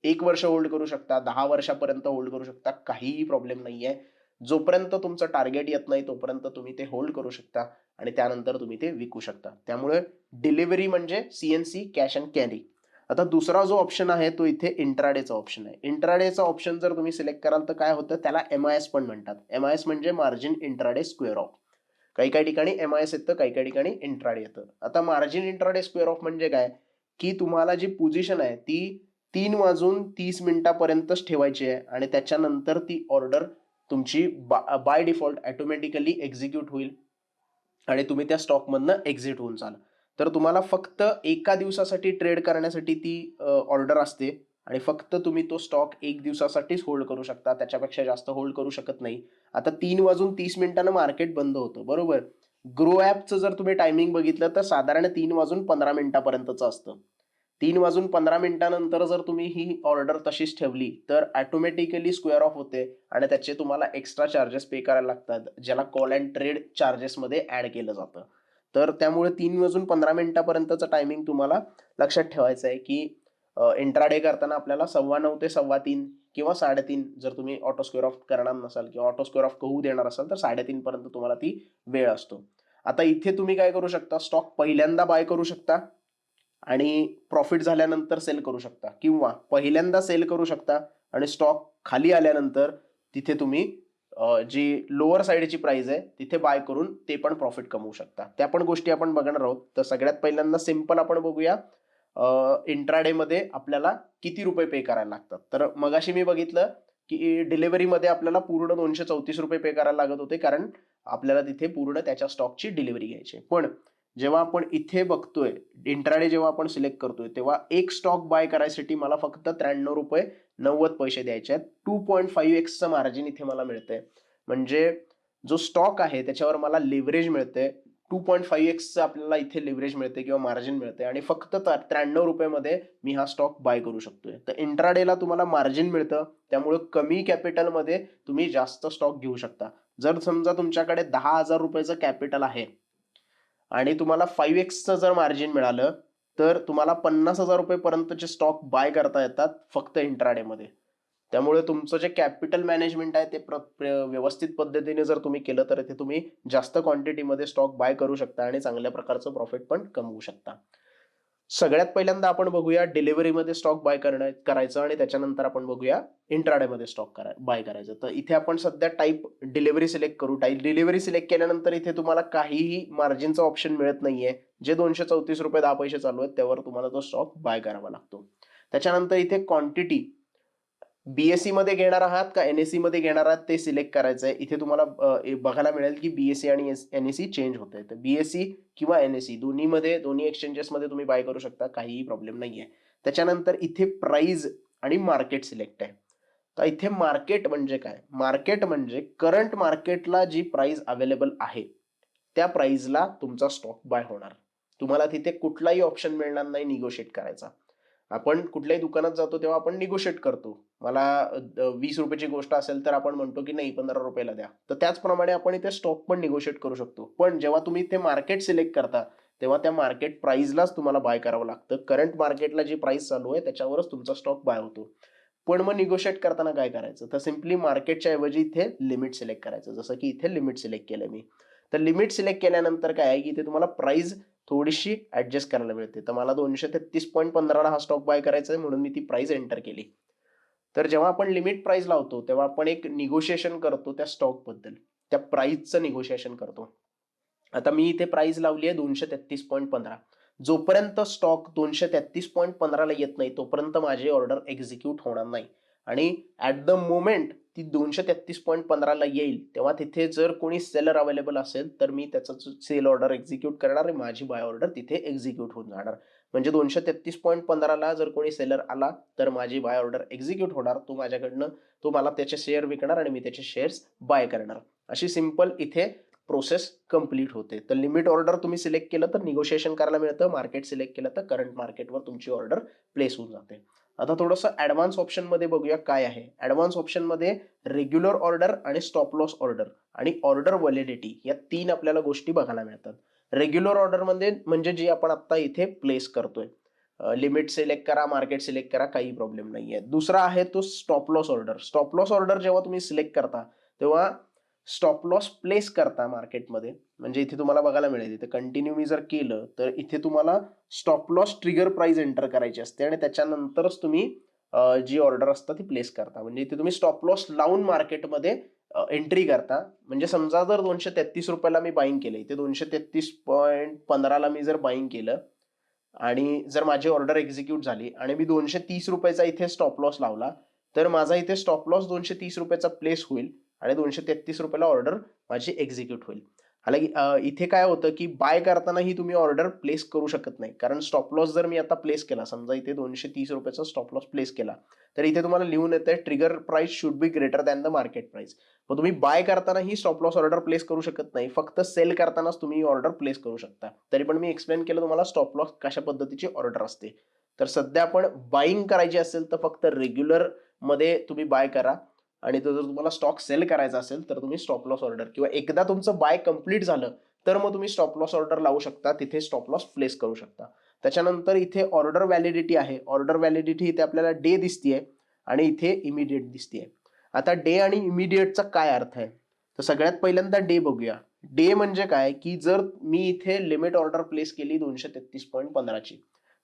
1 वर्ष होल्ड करू शकता, 10 वर्षापर्यंत होल्ड करू शकता, काहीही प्रॉब्लेम नाहीये. जोपर्यंत तुमचं टार्गेट येत नाही तोपर्यंत तुम्ही ते होल्ड करू शकता आणि त्यानंतर तुम्ही ते विकू शकता. त्यामुळे डिलिव्हरी म्हणजे CNC कॅश अँड कॅरी. आता दुसरा जो ऑप्शन आहे तो इथे इंट्राडेचा ऑप्शन आहे. इंट्राडेचा ऑप्शन जर तुम्ही सिलेक्ट कराल तर काय होतं, त्याला MIS पण म्हणतात. MIS म्हणजे मार्जिन इंट्राडे स्क्वेअर ऑफ. काही ठिकाणी MIS येतं, काही ठिकाणी इंट्राडे येतं. आता मार्जिन इंट्राडे स्क्वेअर ऑफ म्हणजे काय, की तुम्हाला जी पोझिशन आहे ती 3 वाजून 30 मिनिटापर्यंतच ठेवायची आहे आणि त्याच्यानंतर ती ऑर्डर तुमची बाय डिफॉल्ट ऑटोमॅटिकली एक्झिक्यूट होईल आणि तुम्ही त्या स्टॉकमधनं एक्झिट होऊन जाल. तर तुम्हाला फक्त एका दिवसासाठी ट्रेड करण्यासाठी ती ऑर्डर असते आणि फक्त तुम्ही तो स्टॉक 1 दिवसासाठीच होल्ड करू शकता, त्याच्यापेक्षा जास्त होल्ड करू शकत नाही. आता 3 वाजून 30 मिनिटांना मार्केट बंद होतं, बरोबर. ग्रो ॲपचं जर तुम्ही टायमिंग बघितलं तर साधारण 3 वाजून 15 मिनिटापर्यंतचं असतं. 3 वाजून 15 मिनिटानंतर जर तुम्ही ही ऑर्डर तशीच ठेवली तर ऑटोमॅटिकली स्क्वेअर ऑफ होते आणि त्याचे तुम्हाला एक्स्ट्रा चार्जेस पे करायला लागतात, ज्याला कॉल अँड ट्रेड चार्जेसमध्ये ॲड केलं जातं. तर त्यामुळे 3 वाजून 15 मिनिटापर्यंतचं टायमिंग तुम्हाला लक्षात ठेवायचं आहे, की इंट्राडे करताना आपल्याला 2:15 ते 3:15 किंवा 3:30 जर तुम्ही ऑटो स्क्वेअर ऑफ करणार नसाल किंवा ऑटो स्क्वेअर ऑफ होऊ देणार असाल तर 3:30 पर्यंत तुम्हाला ती वेळ असतो. आता इथे तुम्ही काय करू शकता, स्टॉक पहिल्यांदा बाय करू शकता आणि प्रॉफिट झाल्यानंतर सेल करू शकता किंवा पहिल्यांदा सेल करू शकता आणि स्टॉक खाली आल्यानंतर तिथे तुम्ही जी लोअर साईडची प्राइस आहे तिथे बाय करून ते पण प्रॉफिट कमवू शकता. त्या पण गोष्टी आपण बघणार आहोत. तर सगळ्यात पहिल्यांदा सिंपल आपण बघूया, इंट्राडे मध्ये आपल्याला किती रुपये पे करायला लागतात. तर मगाशी मी बघितलं की डिलिव्हरीमध्ये आपल्याला पूर्ण 234 रुपये पे करायला लागत होते, कारण आपल्याला तिथे पूर्ण त्याच्या स्टॉकची डिलिव्हरी घ्यायची. पण जेव्हा आपण इथे बघतोय, इंट्राडे जेव्हा आपण सिलेक्ट करतोय तेव्हा एक स्टॉक बाय करायसाठी मला फक्त 93 रुपये 90 पैसे द्यायचे आहेत. 2.5x मार्जिन इथे मला मिळतंय. म्हणजे जो स्टॉक आहे त्याच्यावर मला लिव्हरेज मिळते. 2.5x आपल्याला इथे लिव्हरेज मिळते किंवा मार्जिन मिळते आणि फक्त 93 रुपयामध्ये मी हा स्टॉक बाय करू शकतोय. तर इंट्राडेला तुम्हाला मार्जिन मिळतं, त्यामुळे कमी कॅपिटलमध्ये तुम्ही जास्त स्टॉक घेऊ शकता. जर समजा तुमच्याकडे 10,000 रुपयाचं कॅपिटल आहे आणि तुम्हाला 5x जर मार्जिन मिळालं तर तुम्हाला 50,000 रुपयेपर्यंतचे स्टॉक बाय करता येतात फक्त इंट्राडेमध्ये. त्यामुळे तुमचं जे कॅपिटल मॅनेजमेंट आहे ते व्यवस्थित पद्धतीने जर तुम्ही केलं तर इथे तुम्ही जास्त क्वांटिटीमध्ये स्टॉक बाय करू शकता आणि चांगल्या प्रकारचं प्रॉफिट पण कमवू शकता. सगळ्यात पहिल्यांदा आपण बघूया डिलिव्हरीमध्ये स्टॉक बाय करायचं आणि त्याच्यानंतर आपण बघूया इंट्राडेमध्ये स्टॉक बाय करायचं. तर इथे आपण सध्या टाईप डिलिव्हरी सिलेक्ट करू. टाईप डिलिव्हरी सिलेक्ट केल्यानंतर इथे तुम्हाला काहीही मार्जिनचं ऑप्शन मिळत नाहीये. जे 234 रुपये 10 पैसे चालू आहेत त्यावर तुम्हाला तो स्टॉक बाय करावा लागतो. त्याच्यानंतर इथे क्वांटिटी BSE मध्ये घेणार आहात का NSE मध्ये घेणार आहात ते सिलेक्ट करायचं आहे. इथे तुम्हाला बघायला मिळेल की BSE आणि NSE चेंज होत आहे. तर BSE किंवा NSE दोन्ही एक्सचेंजेसमध्ये तुम्ही बाय करू शकता, काहीही प्रॉब्लेम नाहीये. त्याच्यानंतर इथे प्राइस आणि मार्केट सिलेक्ट आहे. तर इथे मार्केट म्हणजे काय, मार्केट म्हणजे करंट मार्केटला जी प्राइस अवेलेबल आहे त्या प्राइसला तुमचा स्टॉक बाय होणार. तुम्हाला तिथे कुठलाही ऑप्शन मिळणार नाही निगोशिएट करायचा. आपण कुठल्याही दुकानात जातो तेव्हा आपण निगोशिएट करतो. मला 20 रुपयाची गोष्ट असेल तर आपण म्हणतो की नाही 15 रुपयाला द्या. तर त्याचप्रमाणे आपण इथे स्टॉक पण निगोशिएट करू शकतो. पण जेव्हा तुम्ही इथे मार्केट सिलेक्ट करता तेव्हा त्या मार्केट प्राइसलाच तुम्हाला बाय करावं लागतं. करंट मार्केटला जी प्राइस चालू आहे त्याच्यावरच तुमचा स्टॉक बाय होतो. पण मग निगोशिएट करताना काय करायचं, तर सिम्पली मार्केटच्या ऐवजी इथे लिमिट सिलेक्ट करायचं. जसं की इथे लिमिट सिलेक्ट केलं मी. तर लिमिट सिलेक्ट केल्यानंतर काय आहे की इथे तुम्हाला प्राइस थोडीशी ऍडजस्ट करायला मिळते. तर मला 233.15 ला हा स्टॉक बाय करायचा आहे म्हणून मी ती प्राइस एंटर केली. तर जेव्हा आपण लिमिट प्राइस लावतो तेव्हा आपण एक निगोशिएशन करतो त्या स्टॉक बद्दल, त्या प्राइसचं निगोशिएशन करतो. आता मी इथे प्राइस लावली आहे 233.15. जोपर्यंत स्टॉक 233.15 ला येत नाही तोपर्यंत माझी ऑर्डर एक्झिक्यूट होणार नाही आणि ऍट द मोमेंट ती 233.15 ला येईल तेव्हा तिथे जर कोणी सेलर अवेलेबल असेल तर मी त्याचा सेल ऑर्डर एक्झिक्यूट करणार आणि माझी बाय ऑर्डर तिथे एक्झिक्यूट होऊन जाणार. म्हणजे 233.15ला जर कोणी सेलर आला तर माझी बाय ऑर्डर एक्झिक्यूट होणार, तो मला त्याचे शेअर विकणार आणि मी त्याचे शेअर्स बाय करणार. अशी सिंपल इथे प्रोसेस कंप्लीट होते. तर लिमिट ऑर्डर तुम्ही सिलेक्ट केलं तर निगोशिएशन करायला मिळतं, मार्केट सिलेक्ट केलं तर करंट मार्केटवर तुमची ऑर्डर प्लेस होऊन जाते. आता थोडंसं ऍडव्हान्स ऑप्शन मध्ये बघूया काय आहे. ऍडव्हान्स ऑप्शन मध्ये रेग्युलर ऑर्डर आणि स्टॉप लॉस ऑर्डर आणि ऑर्डर व्हॅलिडिटी या 3 आपल्याला गोष्टी बघायला मिळतात. रेग्युलर ऑर्डर मध्ये म्हणजे जी आपण आता इथे प्लेस करतोय, लिमिट सिलेक्ट करा, मार्केट सिलेक्ट करा, काही प्रॉब्लेम नाहीये. दुसरा आहे तो stop loss order. Stop loss order जेव्हा तुम्ही सिलेक्ट करता तेव्हा स्टॉप लॉस प्लेस करता मार्केटमध्ये, म्हणजे इथे तुम्हाला बघायला मिळेल, इथे कंटिन्यू मी जर केलं तर इथे तुम्हाला stop loss trigger price enter करायची असते आणि त्याच्यानंतरच तुम्ही जी ऑर्डर असतात ती प्लेस करता. म्हणजे इथे तुम्ही स्टॉप लॉस लावून मार्केटमध्ये एंट्री करता. म्हणजे समजा जर 233 रुपयाला मी बाईंग केलं, इथे 233.15ला मी जर बाईंग केलं आणि जर माझी ऑर्डर एक्झिक्यूट झाली आणि मी 230 रुपयाचा इथे स्टॉप लॉस लावला, तर माझा इथे स्टॉप लॉस 230 रुपयाचा प्लेस होईल आणि 233 रुपयाला ऑर्डर माझी एक्झिक्यूट होईल. हालाकी इथे काय होतं की बाय करतानाही तुम्ही ऑर्डर प्लेस करू शकत नाही, कारण स्टॉप लॉस जर मी आता प्लेस केला, समजा इथे 230 रुपयाचा स्टॉप लॉस प्लेस केला, तर इथे तुम्हाला लिहून येतंय trigger price should be greater than the market price. मग तुम्ही बाय करतानाही स्टॉप लॉस ऑर्डर प्लेस करू शकत नाही, फक्त सेल करतानाच तुम्ही ऑर्डर प्लेस करू शकता. तरी पण मी एक्सप्लेन केलं तुम्हाला स्टॉप लॉस कशा पद्धतीची ऑर्डर असते. तर सध्या आपण बाईंग करायची असेल तर फक्त रेग्युलर मध्ये तुम्ही बाय करा आणि जर तुम्हाला स्टॉक सेल करायचा असेल तर तुम्ही स्टॉप लॉस ऑर्डर, किंवा एकदा तुमचं बाय कंप्लीट झालं तर मग तुम्ही स्टॉप लॉस ऑर्डर लावू शकता, तिथे स्टॉप लॉस प्लेस करू शकता. त्याच्यानंतर इथे ऑर्डर व्हॅलिडिटी आहे. ऑर्डर व्हॅलिडिटी इथे आपल्याला डे दिसतीये आणि इथे इमिडिएट दिसतीये. आता डे आणि इमिडिएटचा काय अर्थ आहे, तर सगळ्यात पहिल्यांदा डे बघूया. डे म्हणजे काय की जर मी इथे लिमिट ऑर्डर प्लेस केली 233.15ची,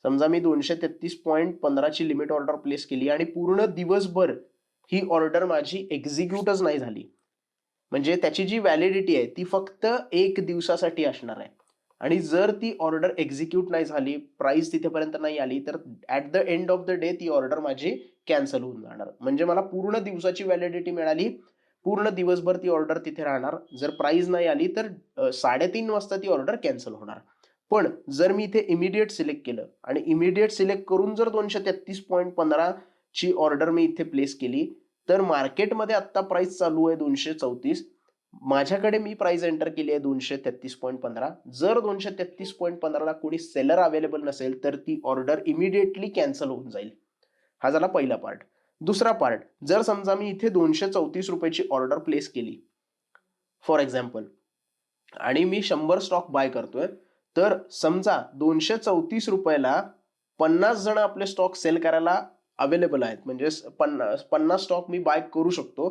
समजा मी 233.15ची लिमिट ऑर्डर प्लेस केली आणि पूर्ण दिवसभर ही ऑर्डर माझी एक्झिक्यूटच नाही झाली, म्हणजे त्याची जी व्हॅलिडिटी आहे ती फक्त 1 दिवसासाठी असणार आहे. आणि जर ती ऑर्डर एक्झिक्यूट नाही झाली, प्राइस तिथेपर्यंत नाही आली, तर at the end of the day ती ऑर्डर माझी कॅन्सल होऊन जाणार. म्हणजे मला पूर्ण दिवसाची व्हॅलिडिटी मिळाली, पूर्ण दिवसभर ती ऑर्डर तिथे राहणार. जर प्राइस नाही आली तर 3:30 वाजता ती ऑर्डर कॅन्सल होणार. पण जर मी इथे इमिडिएट सिलेक्ट केलं आणि इमिडिएट सिलेक्ट करून जर 233.15 ची ऑर्डर मी इथे प्लेस केली, तर मार्केटमध्ये आता प्राइस चालू आहे 234, माझ्याकडे मी प्राइस एंटर केली आहे 233.15. जर 233.15ला कोणी सेलर अवेलेबल नसेल तर ती ऑर्डर इमिडिएटली कॅन्सल होऊन जाईल. हा झाला पहिला पार्ट. दुसरा पार्ट, जर समजा मी इथे 234 रुपयाची ऑर्डर प्लेस केली फॉर एक्झाम्पल आणि मी 100 स्टॉक बाय करतोय, तर समजा 234 रुपयाला 50 जण आपले स्टॉक सेल करायला अवेलेबल आहेत, म्हणजे 50 स्टॉक मी बाय करू शकतो,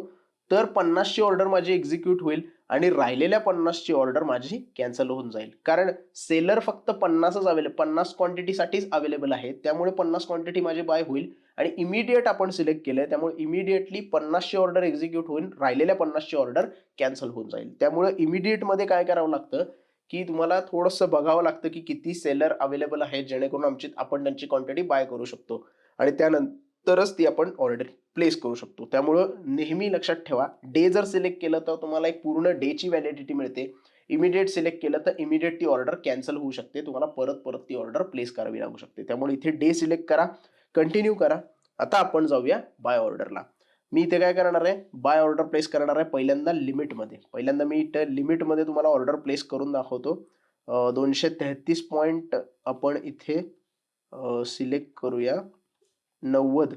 तर 50ची ऑर्डर माझी एक्झिक्यूट होईल आणि राहिलेल्या 50ची ऑर्डर माझी कॅन्सल होऊन जाईल. कारण सेलर फक्त 50 क्वांटिटीसाठीच अवेलेबल आहे, त्यामुळे 50 क्वांटिटी माझी बाय होईल आणि इमिडिएट आपण सिलेक्ट केलंय, त्यामुळे इमिडिएटली 50ची ऑर्डर एक्झिक्यूट होईल, राहिलेल्या 50ची ऑर्डर कॅन्सल होऊन जाईल. त्यामुळे इमिडिएट मध्ये काय करावं लागतं की तुम्हाला थोडंसं बघावं लागतं की किती सेलर अवेलेबल आहेत, जेणेकरून आपण त्यांची क्वांटिटी बाय करू शकतो आणि त्यानंतरच ती आपण ऑर्डर प्लेस करू शकतो. त्यामुळं नेहमी लक्षात ठेवा, डे जर सिलेक्ट केलं तर तुम्हाला एक पूर्ण डेची व्हॅलिडिटी मिळते. इमिडिएट सिलेक्ट केलं तर इमिडिएट ती ऑर्डर कॅन्सल होऊ शकते, तुम्हाला परत ती ऑर्डर प्लेस करावी लागू शकते. त्यामुळे इथे डे सिलेक्ट करा, कंटिन्यू करा. आता आपण जाऊया बाय ऑर्डरला. मी इथे काय करणार आहे, बाय ऑर्डर प्लेस करणार आहे पहिल्यांदा लिमिटमध्ये. पहिल्यांदा मी इथे लिमिटमध्ये तुम्हाला ऑर्डर प्लेस करून दाखवतो. 233 पॉईंट आपण इथे सिलेक्ट करूया 90,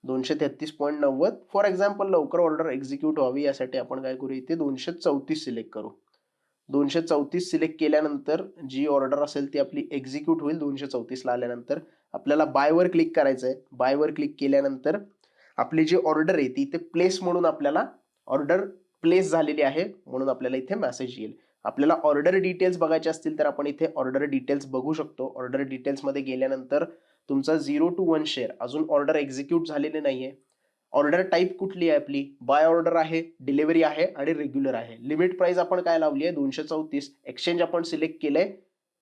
233.90 फॉर एक्झाम्पल. लवकर ऑर्डर एक्झिक्यूट व्हावी यासाठी आपण काय करू, इथे 234 सिलेक्ट करू. 234 सिलेक्ट केल्यानंतर जी ऑर्डर असेल ती आपली एक्झिक्यूट होईल. 234ला आल्यानंतर आपल्याला बायवर क्लिक करायचं आहे. बायवर क्लिक केल्यानंतर आपली जी ऑर्डर आहे ती इथे प्लेस म्हणून आपल्याला ऑर्डर प्लेस झालेली आहे म्हणून आपल्याला इथे मेसेज येईल. आपल्याला ऑर्डर डिटेल्स बघायचे असतील तर आपण इथे ऑर्डर डिटेल्स बघू शकतो. ऑर्डर डिटेल्समध्ये गेल्यानंतर तुमचा 0 to 1 शेअर अजून ऑर्डर एक्झिक्यूट झालेले नाहीये. ऑर्डर टाईप कुठली आहे आपली, बाय ऑर्डर आहे, डिलिव्हरी आहे आणि रेग्युलर आहे. लिमिट प्राइस आपण काय लावली आहे 234. एक्सचेंज आपण सिलेक्ट केलंय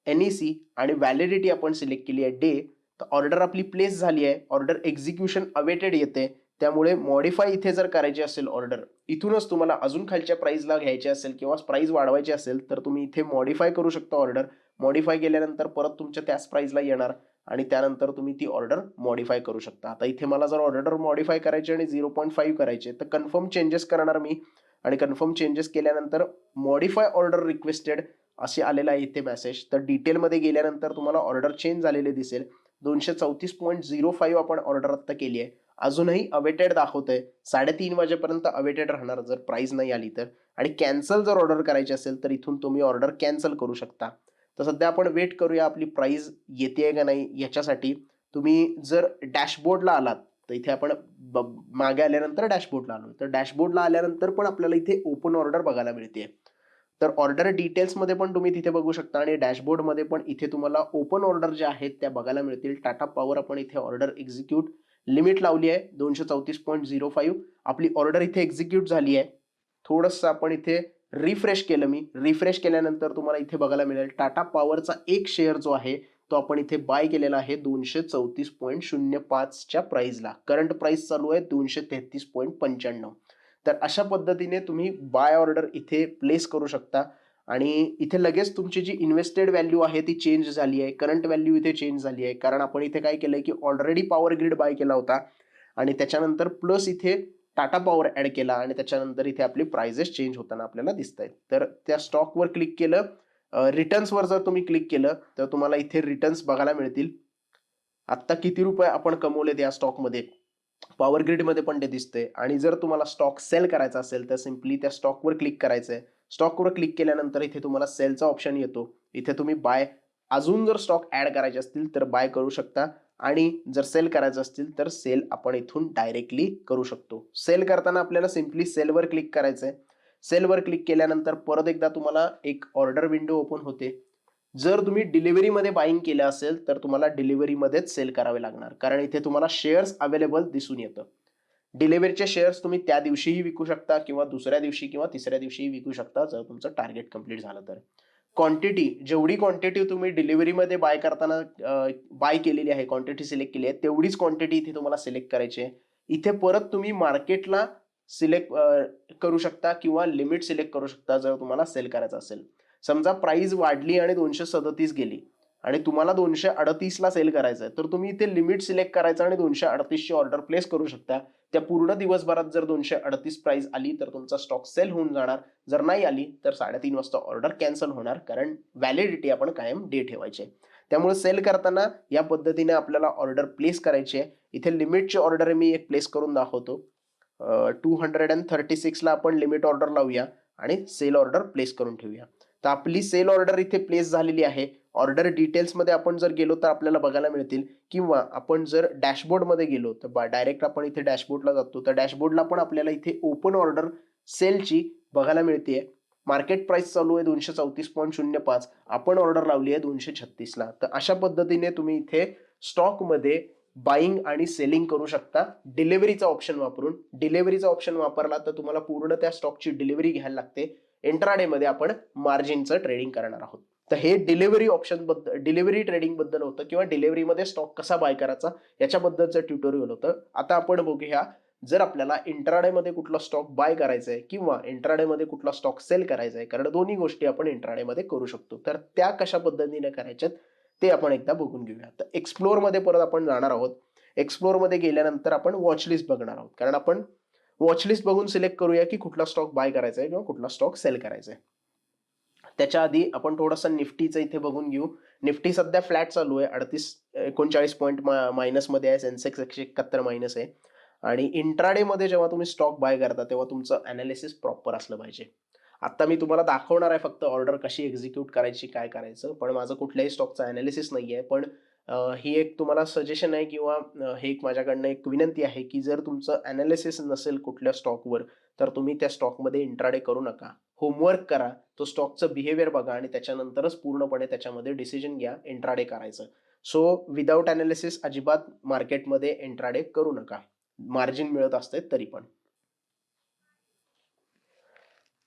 NEC आणि व्हॅलिडिटी आपण सिलेक्ट केली आहे डे. तर ऑर्डर आपली प्लेस झाली आहे. ऑर्डर एक्झिक्युशन अवेटेड येते, त्यामुळे मॉडिफाय इथे जर करायची असेल ऑर्डर, इथूनच तुम्हाला अजून खालच्या प्राइसला घ्यायची असेल किंवा प्राइस वाढवायची असेल तर तुम्ही इथे मॉडिफाय करू शकता ऑर्डर. मॉडिफाय केल्यानंतर परत तुमच्या त्याच प्राइसला येणार आणि त्यानंतर तुम्ही ती ऑर्डर मॉडिफाय करू शकता. आता इथे मला जर ऑर्डर मॉडिफाय करायची आणि 0.5 करायचे तर कन्फर्म चेंजेस करणार मी आणि कन्फर्म चेंजेस केल्यानंतर मॉडिफाय ऑर्डर रिक्वेस्टेड असे आलेला आहे इथे मेसेज. तर डिटेलमध्ये गेल्यानंतर तुम्हाला ऑर्डर चेंज झालेले दिसेल. 234.05 आपण ऑर्डर आत्ता केली आहे. अजूनही अवेटेड दाखवतंय. 3:30 वाजेपर्यंत अवेटेड राहणार जर प्राइस नाही आली तर. आणि कॅन्सल जर ऑर्डर करायची असेल तर इथून तुम्ही ऑर्डर कॅन्सल करू शकता. तर सध्या आपण वेट करूया आपली प्राइस येते का नाही याच्यासाठी. तुम्ही जर डॅशबोर्डला आलात तर इथे आपण मागे आल्यानंतर डॅशबोर्डला आलो. तर डॅशबोर्डला आल्यानंतर पण आपल्याला इथे ओपन ऑर्डर बघायला मिळते. तर ऑर्डर डिटेल्समध्ये पण तुम्ही तिथे बघू शकता आणि डॅशबोर्डमध्ये पण इथे तुम्हाला ओपन ऑर्डर ज्या आहेत त्या बघायला मिळतील. टाटा पॉवर आपण इथे ऑर्डर एक्झिक्यूट लिमिट लावली आहे 234.05. आपली ऑर्डर इथे एक्झिक्यूट झाली आहे. थोडंसं आपण इथे रिफ्रेश केलं मी. रिफ्रेश केल्यानंतर तुम्हाला इथे बघायला मिळेल टाटा पॉवरचा एक शेअर जो आहे तो आपण इथे बाय केलेला आहे 234.05 च्या प्राइसला. करंट प्राइस चालू आहे 233.95. तर अशा पद्धतीने तुम्ही बाय ऑर्डर इथे प्लेस करू शकता आणि इथे लगेच तुमची जी इन्व्हेस्टेड व्हॅल्यू आहे ती चेंज झाली आहे. करंट व्हॅल्यू इथे चेंज झाली आहे कारण आपण इथे काय केलंय की ऑलरेडी पॉवर ग्रिड बाय केला होता आणि त्याच्यानंतर प्लस इथे टाटा पॉवर ऍड केला आणि त्याच्यानंतर इथे आपली प्राइजेस चेंज होताना आपल्याला दिसत आहेत. तर त्या स्टॉकवर क्लिक केलं, रिटर्न्सवर जर तुम्ही क्लिक केलं तर तुम्हाला इथे रिटर्न्स बघायला मिळतील. आत्ता किती रुपये आपण कमवलेत या स्टॉकमध्ये पॉवर ग्रिडमध्ये पण ते दिसते. आणि जर तुम्हाला स्टॉक सेल करायचा असेल तर सिम्पली त्या स्टॉकवर क्लिक करायचं आहे. स्टॉकवर क्लिक केल्यानंतर इथे तुम्हाला सेलचा ऑप्शन येतो. इथे तुम्ही बाय अजून जर स्टॉक ऍड करायचे असतील तर बाय करू शकता आणि जर सेल करायचं असतील तर सेल आपण इथून डायरेक्टली करू शकतो. सेल करताना आपल्याला सिम्पली सेलवर क्लिक करायचं आहे. सेलवर क्लिक केल्यानंतर परत एकदा तुम्हाला एक ऑर्डर विंडो ओपन होते. जर तुम्ही डिलिव्हरीमध्ये बाईंग केलं असेल तर तुम्हाला डिलिव्हरीमध्येच सेल करावे लागणार कारण इथे तुम्हाला शेअर्स अवेलेबल दिसून येतं. डिलिव्हरीचे शेअर्स तुम्ही त्या दिवशीही विकू शकता किंवा दुसऱ्या दिवशी किंवा तिसऱ्या दिवशीही विकू शकता जर तुमचं टार्गेट कंप्लीट झालं तर. क्वांटिटी जेवढी क्वांटिटी तुम्ही डिलिव्हरीमध्ये बाय करताना बाय केलेली आहे, क्वांटिटी सिलेक्ट केली आहे तेवढीच क्वांटिटी इथे तुम्हाला सिलेक्ट करायची आहे. इथे परत तुम्ही मार्केटला सिलेक्ट करू शकता किंवा लिमिट सिलेक्ट करू शकता जर तुम्हाला सेल करायचं असेल. समजा प्राइस वाढली आणि 237 गेली आणि तुम्हाला 238 ला सेल करायचं आहे तर तुम्ही इथे लिमिट सिलेक्ट करायचं आणि 238 ची ऑर्डर प्लेस करू शकता. त्या पूर्ण दिवसभरात जर 238 प्राइस आली तर तुमचा स्टॉक सेल होऊन जाणार. जर नाही आली तर 3:30 वाजता ऑर्डर कॅन्सल होणार कारण व्हॅलिडिटी आपण कायम डे ठेवायची आहे. त्यामुळे सेल करताना या पद्धतीने आपल्याला ऑर्डर प्लेस करायची आहे. इथे लिमिटची ऑर्डर मी एक प्लेस करून दाखवतो. 236 ला आपण लिमिट ऑर्डर लावूया आणि सेल ऑर्डर प्लेस करून ठेवूया. तर आपली सेल ऑर्डर इथे प्लेस झालेली आहे. ऑर्डर डिटेल्समध्ये आपण जर गेलो तर आपल्याला बघायला मिळतील किंवा आपण जर डॅशबोर्डमध्ये गेलो तर डायरेक्ट आपण इथे डॅशबोर्डला जातो तर डॅशबोर्डला पण आपल्याला इथे ओपन ऑर्डर सेलची बघायला मिळते. मार्केट प्राइस चालू आहे 234.05. आपण ऑर्डर लावली आहे 236 ला. तर अशा पद्धतीने तुम्ही इथे स्टॉकमध्ये बाईंग आणि सेलिंग करू शकता डिलिव्हरीचा ऑप्शन वापरून. डिलिव्हरीचा ऑप्शन वापरला तर तुम्हाला पूर्ण त्या स्टॉकची डिलिव्हरी घ्यायला लागते. इंट्राडे मध्ये आपण मार्जिनचं ट्रेडिंग करणार आहोत. तर हे डिलिव्हरी ऑप्शन बद्दल, डिलिव्हरी ट्रेडिंग बद्दल होतं किंवा डिलिव्हरीमध्ये स्टॉक कसा बाय करायचा याच्याबद्दलचं ट्युटोरियल होतं. आता आपण बघूया जर आपल्याला इंट्राडे मध्ये कुठला स्टॉक बाय करायचा आहे किंवा इंट्राडे मध्ये कुठला स्टॉक सेल करायचा आहे कारण दोन्ही गोष्टी आपण इंट्राडे मध्ये करू शकतो. तर त्या कशा पद्धतीने करायच्यात ते आपण एकदा बघून घेऊया. तर एक्सप्लोर मध्ये परत आपण जाणार आहोत. एक्सप्लोर मध्ये गेल्यानंतर आपण वॉचलिस्ट बघणार आहोत कारण आपण वॉचलिस्ट बघून सिलेक्ट करूया की कुठला स्टॉक बाय करायचा आहे किंवा कुठला स्टॉक सेल करायचा आहे. त्याच्या आधी आपण थोडंसं निफ्टीचं इथे बघून घेऊ. निफ्टी सध्या फ्लॅट चालू आहे 39 पॉईंट मायनस मध्ये आहे. सेन्सेक्स 171 मायनस आहे. आणि इंट्राडे मध्ये जेव्हा तुम्ही स्टॉक बाय करता तेव्हा तुमचं अनालिसिस प्रॉपर असलं पाहिजे. आता मी तुम्हाला दाखवणार आहे फक्त ऑर्डर कशी एक्झिक्यूट करायची, काय करायचं, पण माझं कुठल्याही स्टॉकचं अनालिसिस नाही आहे. पण ही एक तुम्हाला सजेशन आहे किंवा हे एक माझ्याकडनं एक विनंती आहे की जर तुमचं अनालिसिस नसेल कुठल्या स्टॉकवर तर तुम्ही त्या स्टॉकमध्ये इंट्राडे करू नका. होमवर्क करा, तो स्टॉकचं बिहेवियर बघा आणि त्याच्यानंतरच पूर्णपणे त्याच्यामध्ये डिसिजन घ्या इंट्राडे करायचं. सो विदाउट अनालिसिस अजिबात मार्केटमध्ये इंट्राडे करू नका, मार्जिन मिळत असते तरी पण.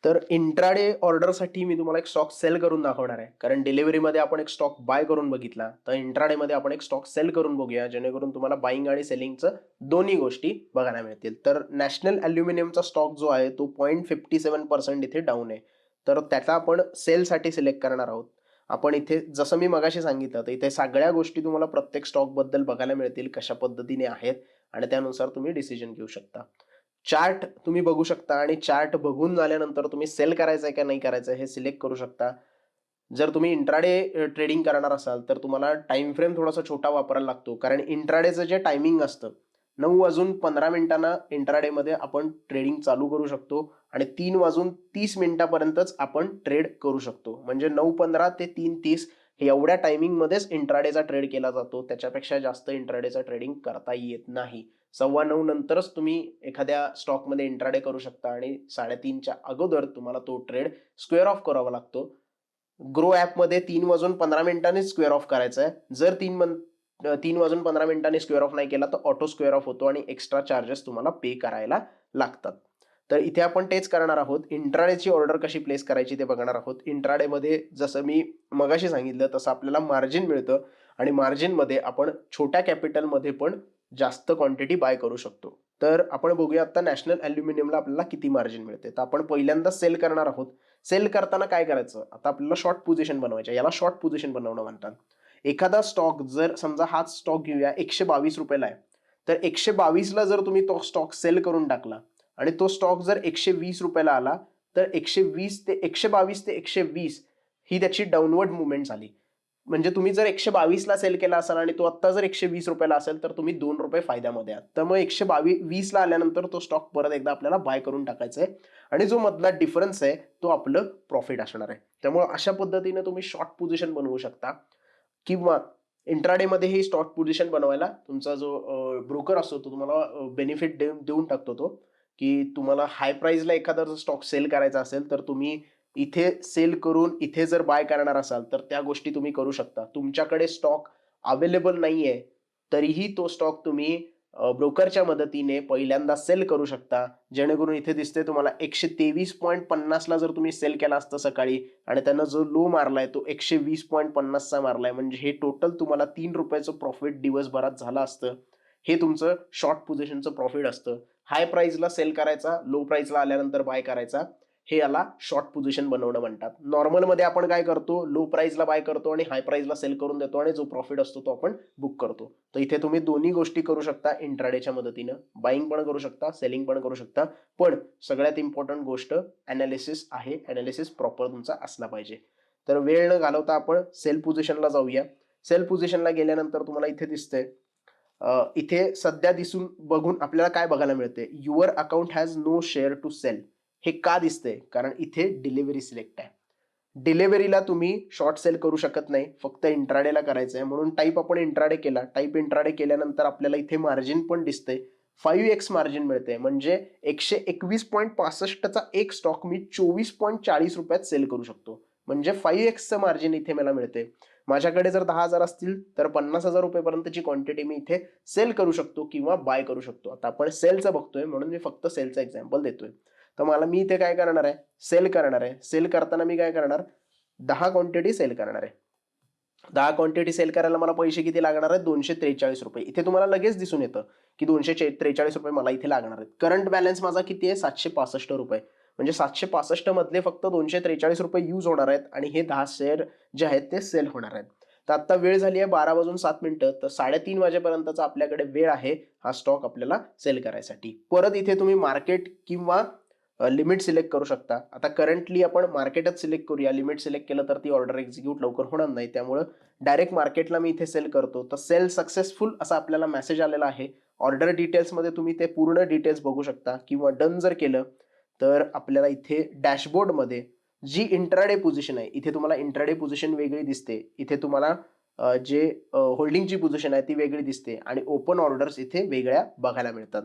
तर इंट्राडे ऑर्डरसाठी मी तुम्हाला एक स्टॉक सेल करून दाखवणार आहे. कारण डिलिव्हरीमध्ये आपण एक स्टॉक बाय करून बघितला, तर इंट्राडेमध्ये आपण एक स्टॉक सेल करून बघूया, जेणेकरून तुम्हाला बाईंग आणि सेलिंगचं दोन्ही गोष्टी बघायला मिळतील. तर नॅशनल ॲल्युमिनियमचा स्टॉक जो आहे तो 0.57% इथे डाऊन आहे. तर त्याचा आपण सेलसाठी सिलेक्ट करणार आहोत. आपण इथे जसं मी मगाशी सांगितलं, तर इथे सगळ्या गोष्टी तुम्हाला प्रत्येक स्टॉकबद्दल बघायला मिळतील, कशा पद्धतीने आहेत आणि त्यानुसार तुम्ही डिसिजन घेऊ शकता. चार्ट तुम्ही बघू शकता आणि चार्ट बघून झाल्यानंतर तुम्ही सेल करायचं आहे का नाही करायचं हे सिलेक्ट करू शकता. जर तुम्ही इंट्राडे ट्रेडिंग करणार असाल तर तुम्हाला टाइम फ्रेम थोडासा छोटा वापरायला लागतो, कारण इंट्राडेचं जे टायमिंग असतं 9:15 इंट्राडेमध्ये आपण ट्रेडिंग चालू करू शकतो आणि 3:30 आपण ट्रेड करू शकतो. म्हणजे 9:15 ते 3:30 एवढ्या टायमिंगमध्येच इंट्राडेचा ट्रेड केला जातो. त्याच्यापेक्षा जास्त इंट्राडेचा ट्रेडिंग करता येत नाही. 9:15 नंतरच तुम्ही एखाद्या स्टॉकमध्ये इंट्राडे करू शकता आणि 3:30च्या अगोदर तुम्हाला तो ट्रेड स्क्वेअर ऑफ करावा लागतो. ग्रो ॲपमध्ये 3:15 स्क्वेअर ऑफ करायचा आहे. जर 3:15 स्क्वेअर ऑफ नाही केला तर ऑटो स्क्वेअर ऑफ होतो आणि एक्स्ट्रा चार्जेस तुम्हाला पे करायला लागतात. तर इथे आपण तेच करणार आहोत. इंट्राडेची ऑर्डर कशी प्लेस करायची ते बघणार आहोत. इंट्राडेमध्ये जसं मी मगाशी सांगितलं तसं आपल्याला मार्जिन मिळतं आणि मार्जिनमध्ये आपण छोट्या कॅपिटलमध्ये पण जास्त क्वांटिटी बाय करू शकतो. तर आपण बघूया आता नॅशनल ॲल्युमिनियमला आपल्याला किती मार्जिन मिळते. तर आपण पहिल्यांदा सेल करणार आहोत. सेल करताना काय करायचं, आता आपल्याला शॉर्ट पोझिशन बनवायची, याला शॉर्ट पोझिशन बनवणं म्हणतात. एखादा स्टॉक जर समजा हाच स्टॉक घेऊया 122 रुपयाला आहे, तर 122ला जर तुम्ही तो स्टॉक सेल करून टाकला आणि तो स्टॉक जर 120 रुपयाला आला, तर 122 ते 120 ही त्याची डाऊनवर्ड मुवमेंट झाली. म्हणजे तुम्ही जर 122ला सेल केला असाल आणि तो आत्ता जर 120 रुपयाला असेल तर तुम्ही 2 रुपये फायद्यामध्ये आहात. तर मग 120ला आल्यानंतर तो स्टॉक परत एकदा आपल्याला बाय करून टाकायचा आहे आणि जो मधला डिफरन्स आहे तो आपलं प्रॉफिट असणार आहे. त्यामुळे अशा पद्धतीने तुम्ही शॉर्ट पोझिशन बनवू शकता किंवा इंट्राडेमध्ये ही शॉर्ट पोझिशन बनवायला तुमचा जो ब्रोकर असतो तो तुम्हाला बेनिफिट देऊन टाकतो, तो की तुम्हाला हाय प्राइसला एखादा जर स्टॉक सेल करायचा असेल तर तुम्ही इथे सेल करून इथे जर बाय करणार असाल तर त्या गोष्टी तुम्ही करू शकता. तुमच्याकडे स्टॉक अवेलेबल नाहीये तरीही तो स्टॉक तुम्ही ब्रोकरच्या मदतीने पहिल्यांदा सेल करू शकता. जेणेकरून इथे दिसते तुम्हाला 123.50ला जर तुम्ही सेल केला असता सकाळी आणि त्यानं जो लो मारलाय तो 120.50चा मारलाय, म्हणजे हे टोटल तुम्हाला 3 रुपयाचं प्रॉफिट दिवसभरात झालं असतं. हे तुमचं शॉर्ट पोझिशनचं प्रॉफिट असतं. हाय प्राइसला सेल करायचा, लो प्राइसला आल्यानंतर बाय करायचा, हे याला शॉर्ट पोझिशन बनवणं म्हणतात. नॉर्मलमध्ये आपण काय करतो, लो प्राइसला बाय करतो आणि हाय प्राइसला सेल करून देतो आणि जो प्रॉफिट असतो तो आपण बुक करतो. तर इथे तुम्ही दोन्ही गोष्टी करू शकता इंट्राडेच्या मदतीनं. बाईंग पण करू शकता, सेलिंग पण करू शकता. पण सगळ्यात इम्पॉर्टंट गोष्ट ॲनालिसिस आहे. ॲनालिसिस प्रॉपर तुमचा असला पाहिजे. तर वेळ न घालवता आपण सेल पोझिशनला जाऊया. सेल पोझिशनला गेल्यानंतर तुम्हाला इथे दिसतंय, इथे सध्या दिसून बघून आपल्याला काय बघायला मिळते, your account has no share to sell. हे का दिसतंय, कारण इथे डिलिव्हरी सिलेक्ट आहे. डिलिव्हरीला तुम्ही शॉर्ट सेल करू शकत नाही, फक्त इंट्राडेला करायचं आहे. म्हणून टाईप आपण इंट्राडे केला. टाईप इंट्राडे केल्यानंतर आपल्याला इथे मार्जिन पण दिसतंय. 5x मार्जिन मिळते, म्हणजे 121.65चा एक स्टॉक मी 24.40 रुपयात सेल करू शकतो. म्हणजे 5xचं मार्जिन इथे मला मिळते. माझ्याकडे जर 10,000 असतील तर 50,000 रुपयेपर्यंतची क्वांटिटी मी इथे सेल करू शकतो किंवा बाय करू शकतो. आता आपण सेलचं बघतोय म्हणून मी फक्त सेलचं एक्झाम्पल देतोय. तर मी इथे काय करणार आहे, सेल करणार आहे. सेल करताना मी काय करणार, 10 क्वांटिटी सेल करणार आहे. 10 क्वांटिटी सेल करायला मला पैसे किती लागणार आहेत, 243 रुपये. इथे तुम्हाला लगेच दिसून येतं की 243 रुपये मला इथे लागणार आहेत. करंट बॅलन्स माझा किती आहे, 765 रुपये. म्हणजे 765 मधले फक्त 243 रुपये यूज होणार आहेत आणि हे 10 शेअर जे आहेत ते सेल होणार आहेत. तर आता वेळ झाली आहे 12:07. तर 3:30 वाजेपर्यंतचा आपल्याकडे वेळ आहे हा स्टॉक आपल्याला सेल करायसाठी. परत इथे तुम्ही मार्केट किंवा लिमिट सिलेक्ट करू शकता. आता करंटली आपण मार्केटच सिलेक्ट करूया. लिमिट सिलेक्ट केलं तर ती ऑर्डर एक्झिक्यूट लवकर होणार नाही, त्यामुळं डायरेक्ट मार्केटला मी इथे सेल करतो. तर सेल सक्सेसफुल असा आपल्याला मेसेज आलेला आहे. ऑर्डर डिटेल्समध्ये तुम्ही ते पूर्ण डिटेल्स बघू शकता किंवा डन जर केलं तर आपल्याला इथे डॅशबोर्डमध्ये जी इंट्राडे पोझिशन आहे, इथे तुम्हाला इंट्राडे पोझिशन वेगळी दिसते. इथे तुम्हाला जे होल्डिंगची पोझिशन आहे ती वेगळी दिसते आणि ओपन ऑर्डर्स इथे वेगळ्या बघायला मिळतात.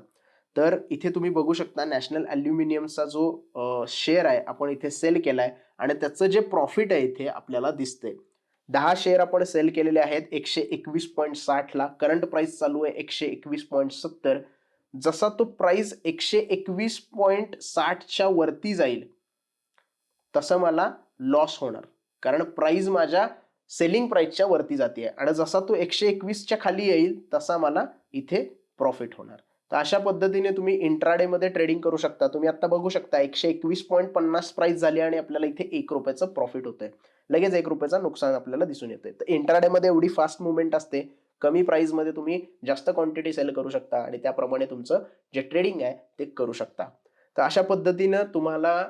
तर इथे तुम्ही बघू शकता नॅशनल ॲल्युमिनियमचा जो शेअर आहे आपण इथे सेल केलाय आणि त्याचं जे प्रॉफिट आहे इथे आपल्याला दिसतंय. 10 शेअर आपण सेल केलेले आहेत 121.60ला. करंट प्राइस चालू आहे 121.70. जसा तो प्राइस 121.60च्या वरती जाईल तसं मला लॉस होणार, कारण प्राइस माझ्या सेलिंग प्राइसच्या वरती जाते आणि जसा तो 121च्या खाली येईल तसा मला इथे प्रॉफिट होणार. तर अशा पद्धतीने तुम्ही इंट्राडे मध्ये ट्रेडिंग करू शकता. तुम्ही आता बघू शकता 121.50 प्राइस झाली आणि आपल्याला इथे 1 रुपयाचं प्रॉफिट होतंय, लगेच 1 रुपयाचा नुकसान आपल्याला दिसून येतंय. तर इंट्राडे मध्ये एवढी फास्ट मुवमेंट असते, कमी प्राइस मध्ये तुम्ही जास्त क्वांटिटी सेल करू शकता आणि त्याप्रमाणे तुमचं जे ट्रेडिंग आहे ते करू शकता. तर अशा पद्धतीनं तुम्हाला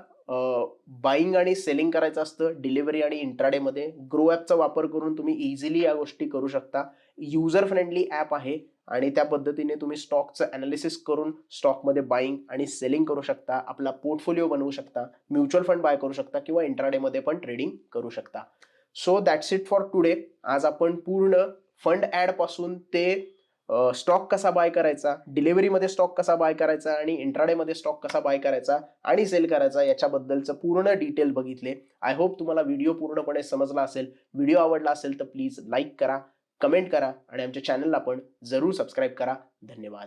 बाईंग आणि सेलिंग करायचं असतं डिलिव्हरी आणि इंट्राडे मध्ये. ग्रो ॲपचा वापर करून तुम्ही इझिली या गोष्टी करू शकता. युजर फ्रेंडली ॲप आहे आणि त्या पद्धतीने तुम्ही स्टॉकचं अनालिसिस करून स्टॉकमध्ये बाईंग आणि सेलिंग करू शकता, आपला पोर्टफोलिओ बनवू शकता, म्युच्युअल फंड बाय करू शकता किंवा इंट्राडे मध्ये पण ट्रेडिंग करू शकता. So that's it for today. आज आपण पूर्ण फंड ॲड पासून ते स्टॉक कसा बाय करायचा, डिलिव्हरीमध्ये स्टॉक कसा बाय करायचा आणि इंट्राडे मध्ये स्टॉक कसा बाय करायचा आणि सेल करायचा याच्याबद्दलचं पूर्ण डिटेल बघितले. आय होप तुम्हाला व्हिडिओ पूर्णपणे समजला असेल. व्हिडिओ आवडला असेल तर प्लीज लाईक करा, कमेंट करा आणि आमच्या चॅनलला पण जरूर सबस्क्राईब करा. धन्यवाद.